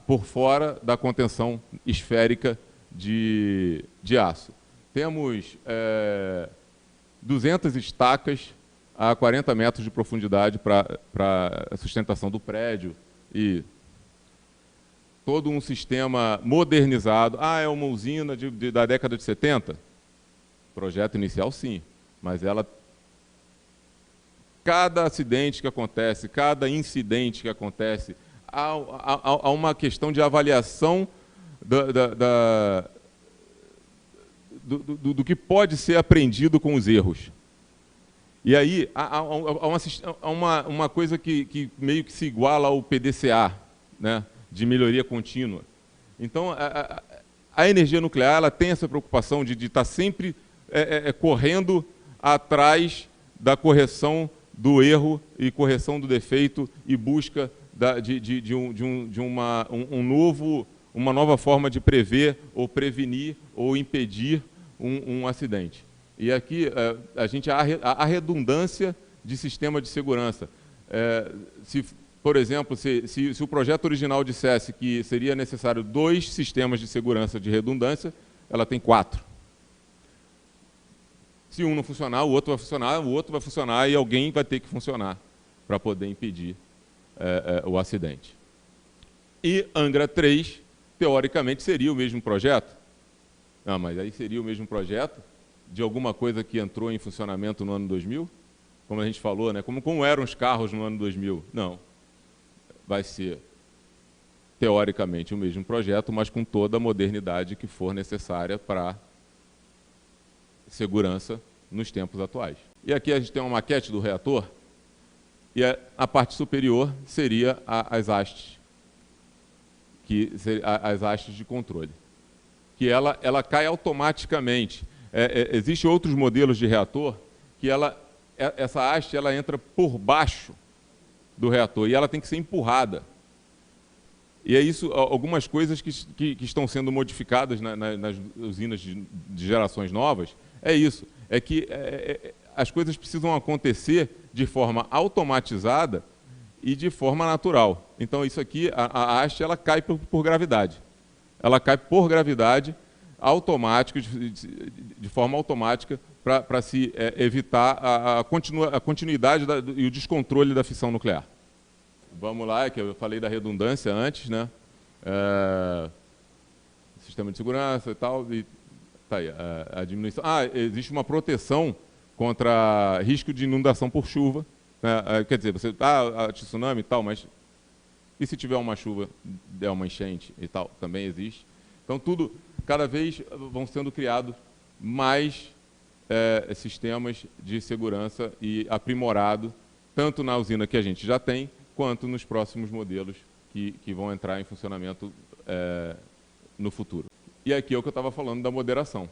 por fora da contenção esférica de aço. Temos 200 estacas a 40 metros de profundidade para a sustentação do prédio e todo um sistema modernizado. É uma usina da década de 70? Projeto inicial, sim, mas cada acidente que acontece, cada incidente que acontece, há uma questão de avaliação do que pode ser aprendido com os erros. E aí há uma coisa que meio que se iguala ao PDCA, né, de melhoria contínua. Então, a energia nuclear ela tem essa preocupação de estar sempre correndo atrás da correção do erro e correção do defeito e busca de uma nova forma de prever ou prevenir ou impedir um acidente. E aqui a gente há a redundância de sistema de segurança. Por exemplo, se o projeto original dissesse que seria necessário 2 sistemas de segurança de redundância, ela tem 4. Se um não funcionar, o outro vai funcionar e alguém vai ter que funcionar para poder impedir o acidente. E Angra 3, teoricamente, seria o mesmo projeto? Não, mas aí seria o mesmo projeto de alguma coisa que entrou em funcionamento no ano 2000? Como a gente falou, né? Como eram os carros no ano 2000? Não. Vai ser, teoricamente, o mesmo projeto, mas com toda a modernidade que for necessária para segurança nos tempos atuais. E aqui a gente tem uma maquete do reator, e a parte superior seria as hastes, as hastes de controle, que ela cai automaticamente. Existem outros modelos de reator que essa haste ela entra por baixo do reator e ela tem que ser empurrada. E é isso, algumas coisas que estão sendo modificadas nas usinas de gerações novas, é isso, que as coisas precisam acontecer de forma automatizada e de forma natural. Então isso aqui, a haste, ela cai por gravidade. Ela cai por gravidade automática, de forma automática, para se evitar a continuidade e o descontrole da fissão nuclear. Vamos lá, que eu falei da redundância antes, né? Sistema de segurança e tal, e tá aí, a diminuição. Existe uma proteção contra risco de inundação por chuva, né? Quer dizer, você tsunami e tal, mas e se tiver uma chuva, der uma enchente e tal, também existe. Então tudo, cada vez vão sendo criados mais sistemas de segurança e aprimorado, tanto na usina que a gente já tem, quanto nos próximos modelos que vão entrar em funcionamento no futuro. E aqui é o que eu estava falando da moderação.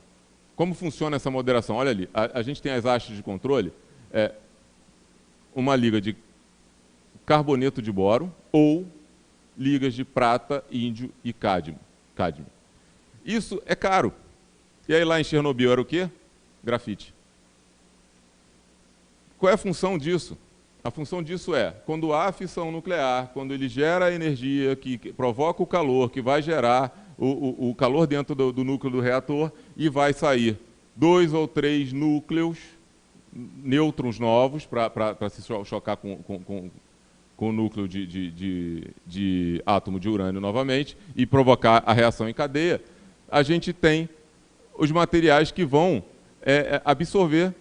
Como funciona essa moderação? Olha ali, a gente tem as hastes de controle, uma liga de carboneto de boro ou ligas de prata, índio e cádmio. Isso é caro. E aí lá em Chernobyl era o quê? Grafite. Qual é a função disso? A função disso é, quando há fissão nuclear, quando ele gera energia que provoca o calor, que vai gerar o calor dentro do núcleo do reator e vai sair 2 ou 3 núcleos, nêutrons novos, para se chocar com o núcleo de átomo de urânio novamente e provocar a reação em cadeia, a gente tem os materiais que vão absorver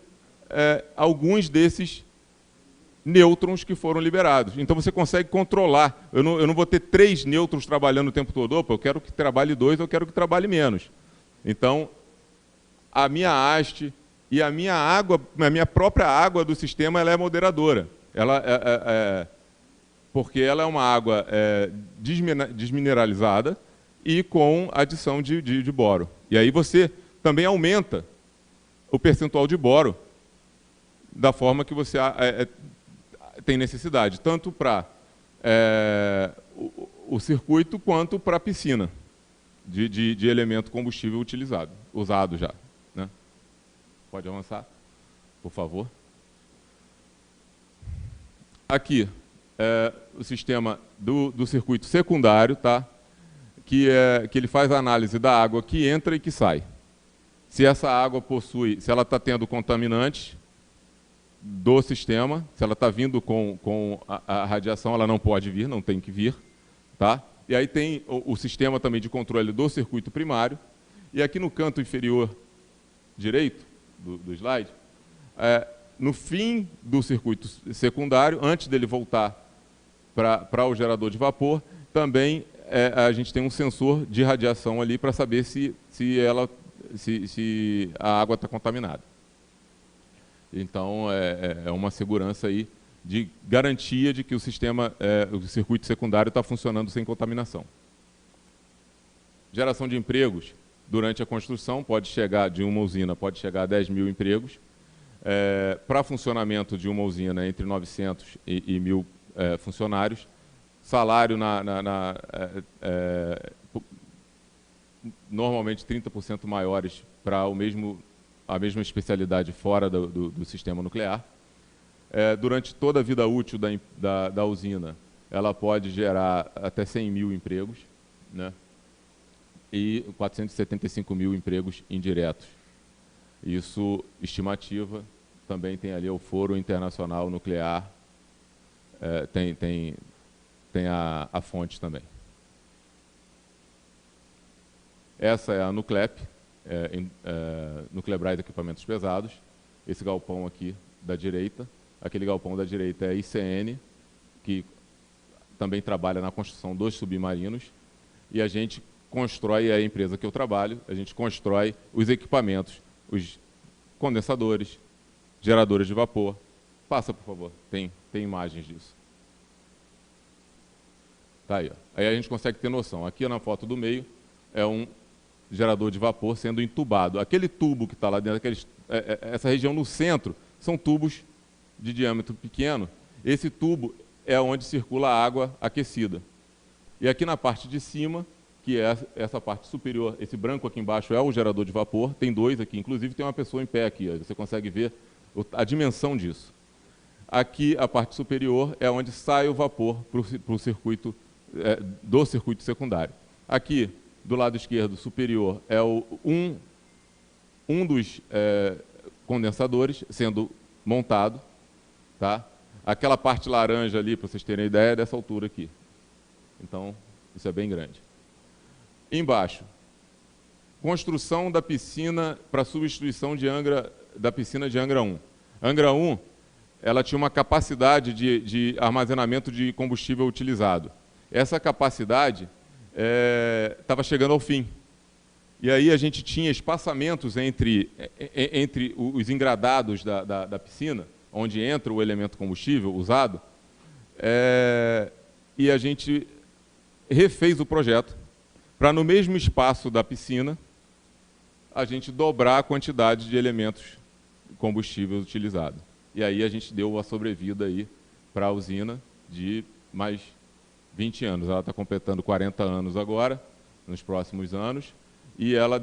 alguns desses nêutrons que foram liberados. Então você consegue controlar. Eu não vou ter 3 nêutrons trabalhando o tempo todo. Opa, eu quero que trabalhe 2, eu quero que trabalhe menos. Então, a minha haste e a minha água, a minha própria água do sistema, ela é moderadora. Porque ela é uma água desmineralizada e com adição de boro. E aí você também aumenta o percentual de boro da forma que você tem necessidade, tanto para o circuito quanto para a piscina de elemento combustível usado já. Né? Pode avançar, por favor. Aqui, o sistema do circuito secundário, tá? que ele faz a análise da água que entra e que sai. Se essa água se ela está tendo contaminantes do sistema, se ela está vindo com a radiação, ela não pode vir, não tem que vir. Tá? E aí tem o sistema também de controle do circuito primário. E aqui no canto inferior direito do slide, no fim do circuito secundário, antes dele voltar para o gerador de vapor, também a gente tem um sensor de radiação ali para saber se a água está contaminada. Então, é uma segurança aí de garantia de que o circuito secundário está funcionando sem contaminação. Geração de empregos durante a construção de uma usina pode chegar a 10 mil empregos. Para funcionamento de uma usina, entre 900 e 1.000 funcionários. Salário normalmente 30% maiores para a mesma especialidade fora do sistema nuclear. Durante toda a vida útil da usina, ela pode gerar até 100 mil empregos, né? E 475 mil empregos indiretos. Isso, estimativa, também tem ali o Foro Internacional Nuclear, tem a fonte também. Essa é a Nuclep, Nuclebrite Equipamentos Pesados. Esse galpão aqui da direita, aquele galpão da direita é a ICN, que também trabalha na construção dos submarinos, e a gente constrói, a empresa que eu trabalho, a gente constrói os equipamentos, os condensadores, geradores de vapor. Passa, por favor, tem imagens disso. Tá aí, ó. Aí a gente consegue ter noção. Aqui na foto do meio é um gerador de vapor sendo entubado. Aquele tubo que está lá dentro, essa região no centro, são tubos de diâmetro pequeno. Esse tubo é onde circula a água aquecida. E aqui na parte de cima, que é essa parte superior, esse branco aqui embaixo é o gerador de vapor, tem 2 aqui, inclusive tem uma pessoa em pé aqui, ó, você consegue ver a dimensão disso. Aqui, a parte superior, é onde sai o vapor para o circuito, do circuito secundário. Aqui, do lado esquerdo superior, é um dos condensadores sendo montado. Tá? Aquela parte laranja ali, para vocês terem ideia, é dessa altura aqui. Então, isso é bem grande. Embaixo, construção da piscina para substituição da piscina de Angra 1. Angra 1, ela tinha uma capacidade de armazenamento de combustível utilizado. Essa capacidade estava chegando ao fim. E aí a gente tinha espaçamentos entre os engradados da piscina, onde entra o elemento combustível usado, e a gente refez o projeto para, no mesmo espaço da piscina, a gente dobrar a quantidade de elementos combustíveis utilizados. E aí a gente deu a sobrevida aí para a usina de mais 20 anos. Ela está completando 40 anos agora, nos próximos anos, e ela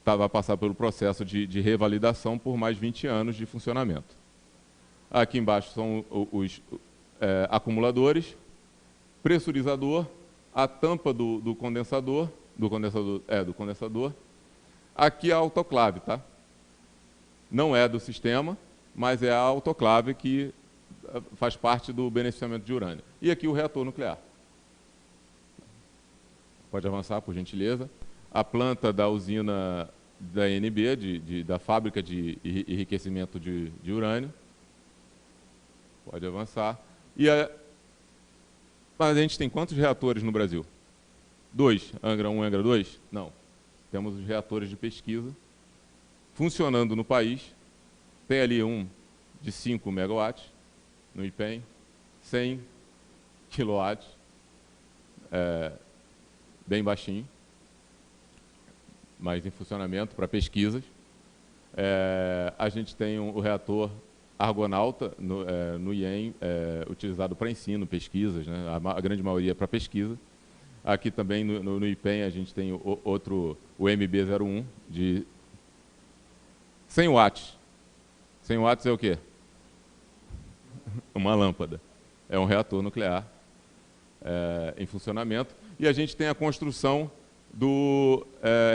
vai passar pelo processo de revalidação por mais 20 anos de funcionamento. Aqui embaixo são os acumuladores, pressurizador, a tampa do condensador, aqui a autoclave, tá? Não é do sistema, mas é a autoclave que faz parte do beneficiamento de urânio. E aqui o reator nuclear. Pode avançar, por gentileza. A planta da usina da ANB, da fábrica de enriquecimento de urânio. Pode avançar. Mas a gente tem quantos reatores no Brasil? 2. Angra 1, Angra 2? Não. Temos os reatores de pesquisa funcionando no país. Tem ali um de 5 megawatts no IPEM, 100 quilowatts, bem baixinho, mas em funcionamento para pesquisas. A gente tem o reator Argonauta no IEM, utilizado para ensino, pesquisas, né? A grande maioria para pesquisa. Aqui também no IPEM a gente tem o MB01 de 100 watts. 100 watts é o quê? Uma lâmpada. É um reator nuclear em funcionamento. E a gente tem a construção do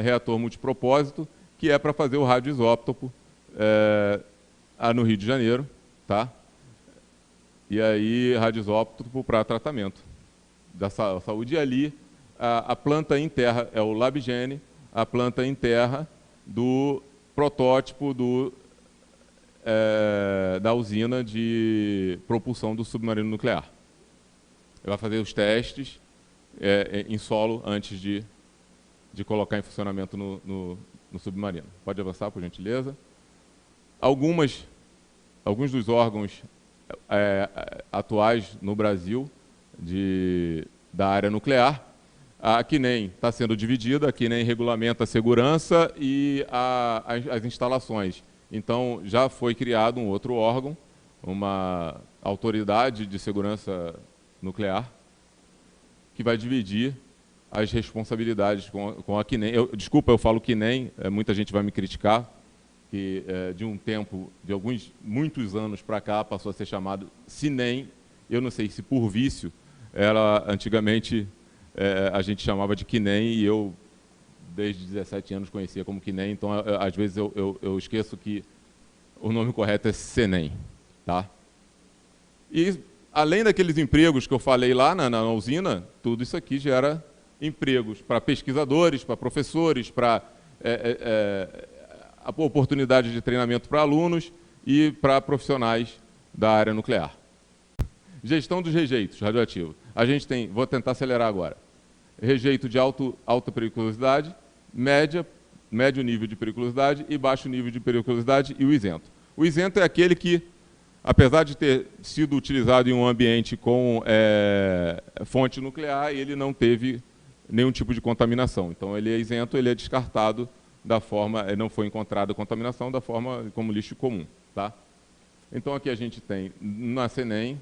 reator multipropósito, que é para fazer o radioisótopo no Rio de Janeiro, tá? E aí radioisótopo para tratamento da saúde. E ali a planta em terra é o LabGene, a planta em terra do protótipo da usina de propulsão do submarino nuclear. Ele vai fazer os testes em solo antes de colocar em funcionamento no submarino. Pode avançar, por gentileza. Alguns dos órgãos atuais no Brasil da área nuclear, a CNEM está sendo dividida, a CNEM regulamenta a segurança e as instalações. Então, já foi criado um outro órgão, uma autoridade de segurança nuclear, que vai dividir as responsabilidades com a CNEM. Desculpa, eu falo CNEM, muita gente vai me criticar, que de um tempo, de muitos anos para cá, passou a ser chamado CNEM. Eu não sei se por vício, antigamente a gente chamava de CNEM, e eu, desde 17 anos, conhecia como CNEM, então, às vezes, eu esqueço que o nome correto é CNEM. Tá? E, além daqueles empregos que eu falei lá na usina, tudo isso aqui gera empregos para pesquisadores, para professores, para a oportunidade de treinamento para alunos e para profissionais da área nuclear. Gestão dos rejeitos radioativos. A gente tem, vou tentar acelerar agora, rejeito de alta periculosidade, médio nível de periculosidade e baixo nível de periculosidade, e o isento. O isento é aquele que, apesar de ter sido utilizado em um ambiente com fonte nuclear, ele não teve nenhum tipo de contaminação. Então, ele é isento, ele é descartado da forma, não foi encontrada contaminação, da forma como lixo comum. Tá? Então, aqui a gente tem, na CNEM,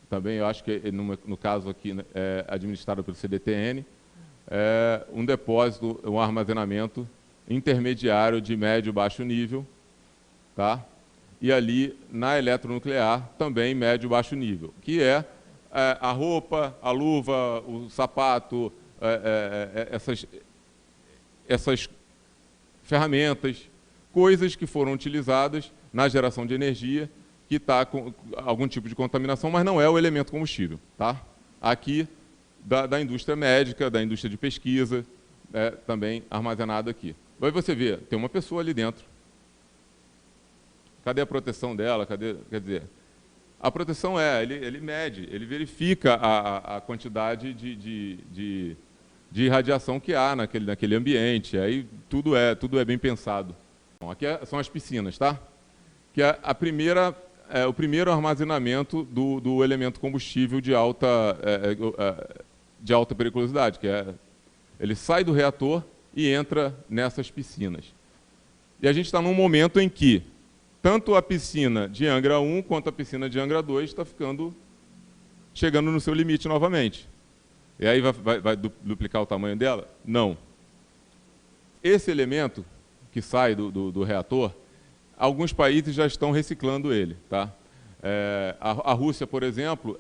também eu acho que no caso aqui administrado pelo CDTN, um depósito, um armazenamento intermediário de médio e baixo nível, tá? E ali na eletronuclear também médio e baixo nível, que é a roupa, a luva, o sapato, essas ferramentas, coisas que foram utilizadas na geração de energia, que está com algum tipo de contaminação, mas não é o elemento combustível. Tá? Aqui, da indústria médica, da indústria de pesquisa, também armazenado aqui. Aí você vê, tem uma pessoa ali dentro. Cadê a proteção dela? Quer dizer, a proteção ele mede, ele verifica a quantidade de de irradiação que há naquele ambiente. Aí tudo é bem pensado. Bom, aqui são as piscinas, tá? Que é o primeiro armazenamento do elemento combustível de alta periculosidade, que ele sai do reator e entra nessas piscinas. E a gente está num momento em que tanto a piscina de Angra 1 quanto a piscina de Angra 2 está chegando no seu limite novamente. E aí vai duplicar o tamanho dela? Não. Esse elemento que sai do reator, alguns países já estão reciclando ele. Tá? A Rússia, por exemplo,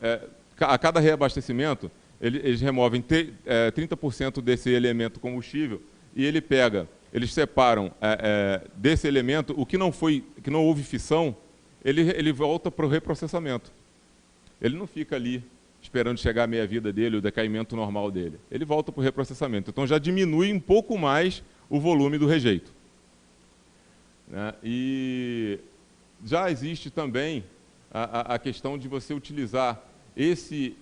a cada reabastecimento, eles removem 30% desse elemento combustível e eles separam desse elemento, o que não houve fissão, ele volta para o reprocessamento. Ele não fica ali esperando chegar a meia-vida dele, o decaimento normal dele. Ele volta para o reprocessamento. Então já diminui um pouco mais o volume do rejeito. Né? E já existe também a questão de você utilizar esse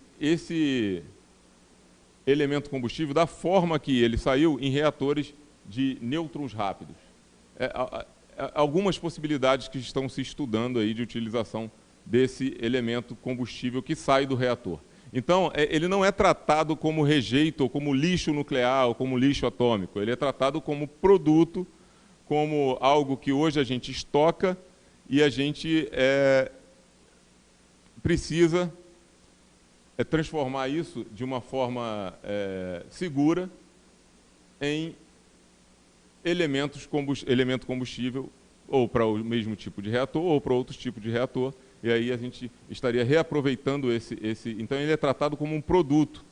elemento combustível da forma que ele saiu em reatores de nêutrons rápidos. Algumas possibilidades que estão se estudando aí de utilização desse elemento combustível que sai do reator. Então, ele não é tratado como rejeito, ou como lixo nuclear, ou como lixo atômico. Ele é tratado como produto, como algo que hoje a gente estoca e a gente precisa transformar isso de uma forma segura em elemento combustível, ou para o mesmo tipo de reator, ou para outros tipos de reator, e aí a gente estaria reaproveitando esse. Então, ele é tratado como um produto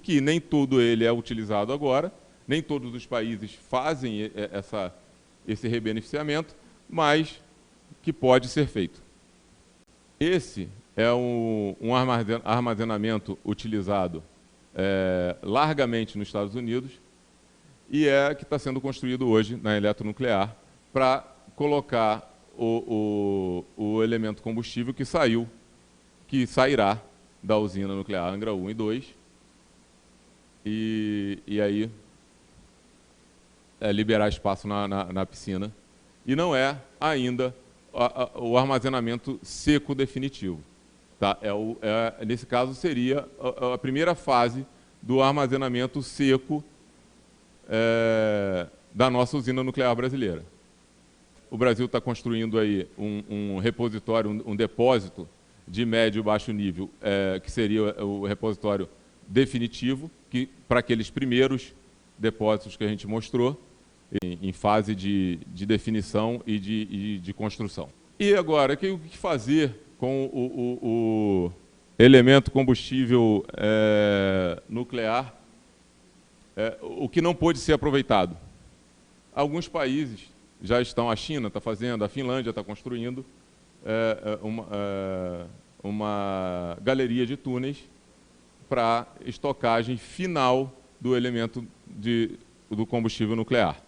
que nem todo ele é utilizado agora, nem todos os países fazem esse rebeneficiamento, mas que pode ser feito. Esse é um armazenamento utilizado largamente nos Estados Unidos e que está sendo construído hoje na eletronuclear para colocar o elemento combustível que sairá da usina nuclear Angra 1 e 2 e aí liberar espaço na piscina. E não é ainda o armazenamento seco definitivo. Tá? Nesse caso, seria a primeira fase do armazenamento seco da nossa usina nuclear brasileira. O Brasil está construindo aí um repositório, um depósito de médio e baixo nível, que seria o repositório definitivo, para aqueles primeiros depósitos que a gente mostrou, em fase de definição e de construção. E agora, o que fazer com o elemento combustível nuclear, o que não pôde ser aproveitado? Alguns países já estão, a China está fazendo, a Finlândia está construindo uma galeria de túneis para estocagem final do elemento do combustível nuclear.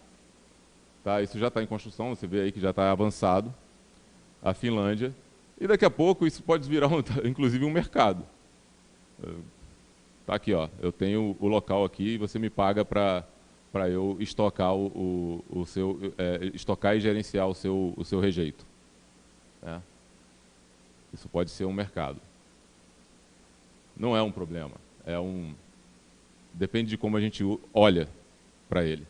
Tá? Isso já está em construção, você vê aí que já está avançado, a Finlândia, e daqui a pouco isso pode virar, inclusive, um mercado. Está aqui, ó, eu tenho o local aqui e você me paga para eu estocar estocar e gerenciar o seu rejeito. Isso pode ser um mercado. Não é um problema, depende de como a gente olha para ele.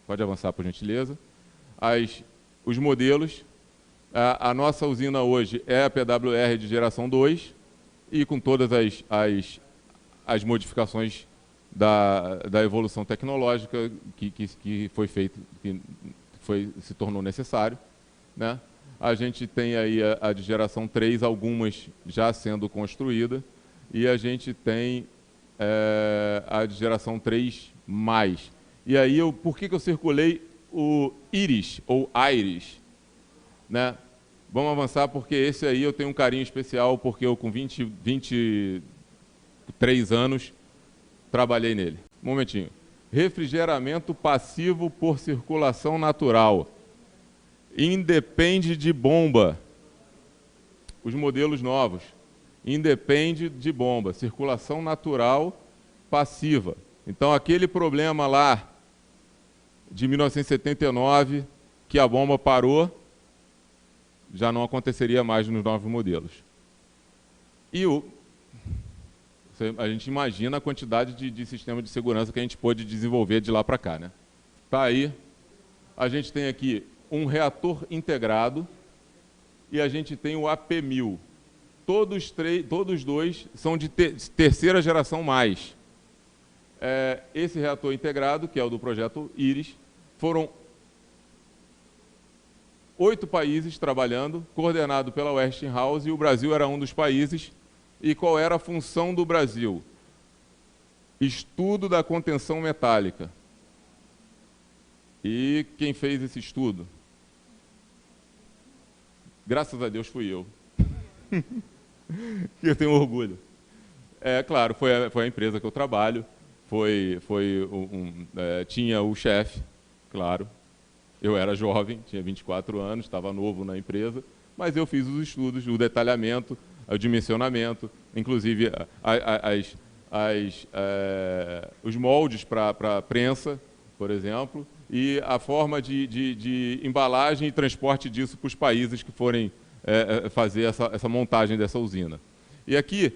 Pode avançar, por gentileza. Os modelos, a nossa usina hoje é a PWR de geração 2 e com todas as modificações da evolução tecnológica que foi feito, se tornou necessário. Né? A gente tem aí a de geração 3, algumas já sendo construídas, e a gente tem a de geração 3+. E aí, por que eu circulei o Iris, ou Iris? Né? Vamos avançar, porque esse aí eu tenho um carinho especial, porque eu com 23 anos trabalhei nele. Um momentinho. Refrigeramento passivo por circulação natural. Independe de bomba. Os modelos novos. Independe de bomba. Circulação natural passiva. Então, aquele problema lá de 1979, que a bomba parou, já não aconteceria mais nos novos modelos. E a gente imagina a quantidade de sistema de segurança que a gente pôde desenvolver de lá para cá, né? Tá aí, a gente tem aqui um reator integrado e a gente tem o AP1000. Todos dois são de terceira geração mais. Esse reator integrado, que é o do projeto IRIS, foram 8 países trabalhando, coordenado pela Westinghouse, e o Brasil era um dos países. E qual era a função do Brasil? Estudo da contenção metálica. E quem fez esse estudo? Graças a Deus fui eu. Eu tenho orgulho. Claro, foi a empresa que eu trabalho, tinha o chefe, claro. Eu era jovem, tinha 24 anos, estava novo na empresa, mas eu fiz os estudos, o detalhamento, o dimensionamento, inclusive os moldes para prensa, por exemplo, e a forma de embalagem e transporte disso para os países que forem fazer essa montagem dessa usina. E aqui,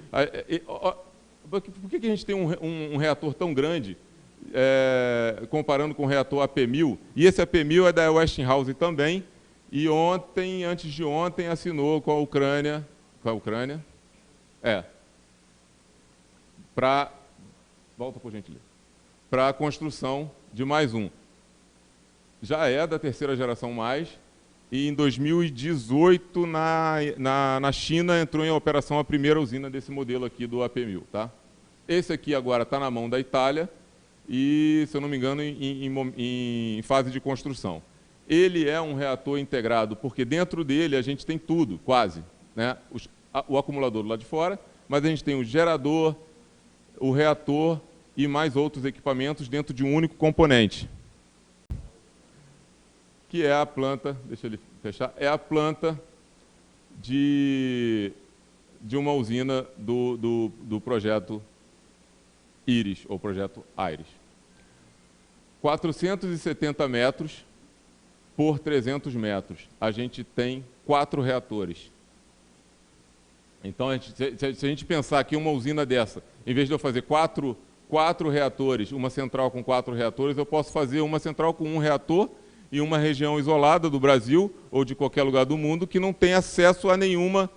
por que a gente tem um reator tão grande, comparando com o reator AP1000? E esse AP1000 é da Westinghouse também, e antes de ontem, assinou com a Ucrânia. Com a Ucrânia? Volta, por gentileza. Para a construção de mais um. Já é da terceira geração mais, e em 2018, na China, entrou em operação a primeira usina desse modelo aqui do AP1000. Tá? Esse aqui agora está na mão da Itália, e, se eu não me engano, em fase de construção. Ele é um reator integrado, porque dentro dele a gente tem tudo, quase. Né? O acumulador lá de fora, mas a gente tem o gerador, o reator e mais outros equipamentos dentro de um único componente. Que é a planta, deixa ele fechar, é a planta de uma usina do projeto IRIS, ou projeto AIRIS. 470 metros por 300 metros. A gente tem 4 reatores. Então, se a gente pensar que uma usina dessa, em vez de eu fazer quatro reatores, uma central com 4 reatores, eu posso fazer uma central com um reator em uma região isolada do Brasil ou de qualquer lugar do mundo que não tem acesso a nenhuma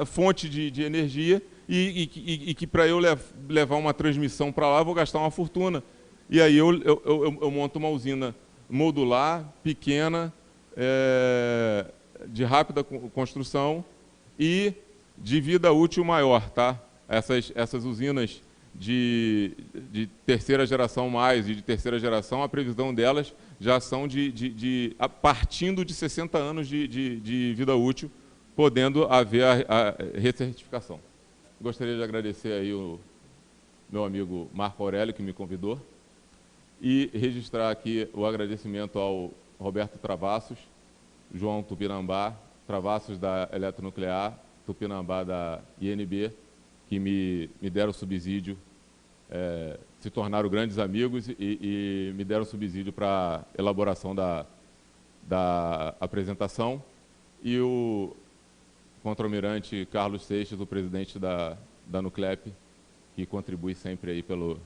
fonte de energia e que para eu levar uma transmissão para lá, eu vou gastar uma fortuna. E aí eu monto uma usina modular, pequena, de rápida construção e de vida útil maior. Tá? Essas usinas de terceira geração mais e de terceira geração, a previsão delas já são partindo de 60 anos de vida útil, podendo haver a recertificação. Gostaria de agradecer aí o meu amigo Marco Aurélio, que me convidou, e registrar aqui o agradecimento ao Roberto Travassos, João Tupinambá, Travassos da Eletronuclear, Tupinambá da INB, que me deram subsídio, se tornaram grandes amigos e me deram subsídio para a elaboração da apresentação, e o contra-almirante Carlos Seixas, o presidente da Nuclep, que contribui sempre aí pelo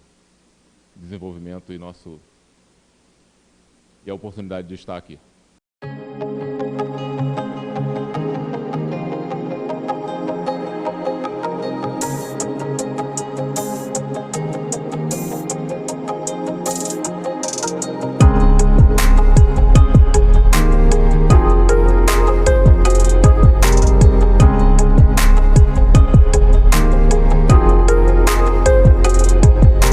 desenvolvimento e a oportunidade de estar aqui.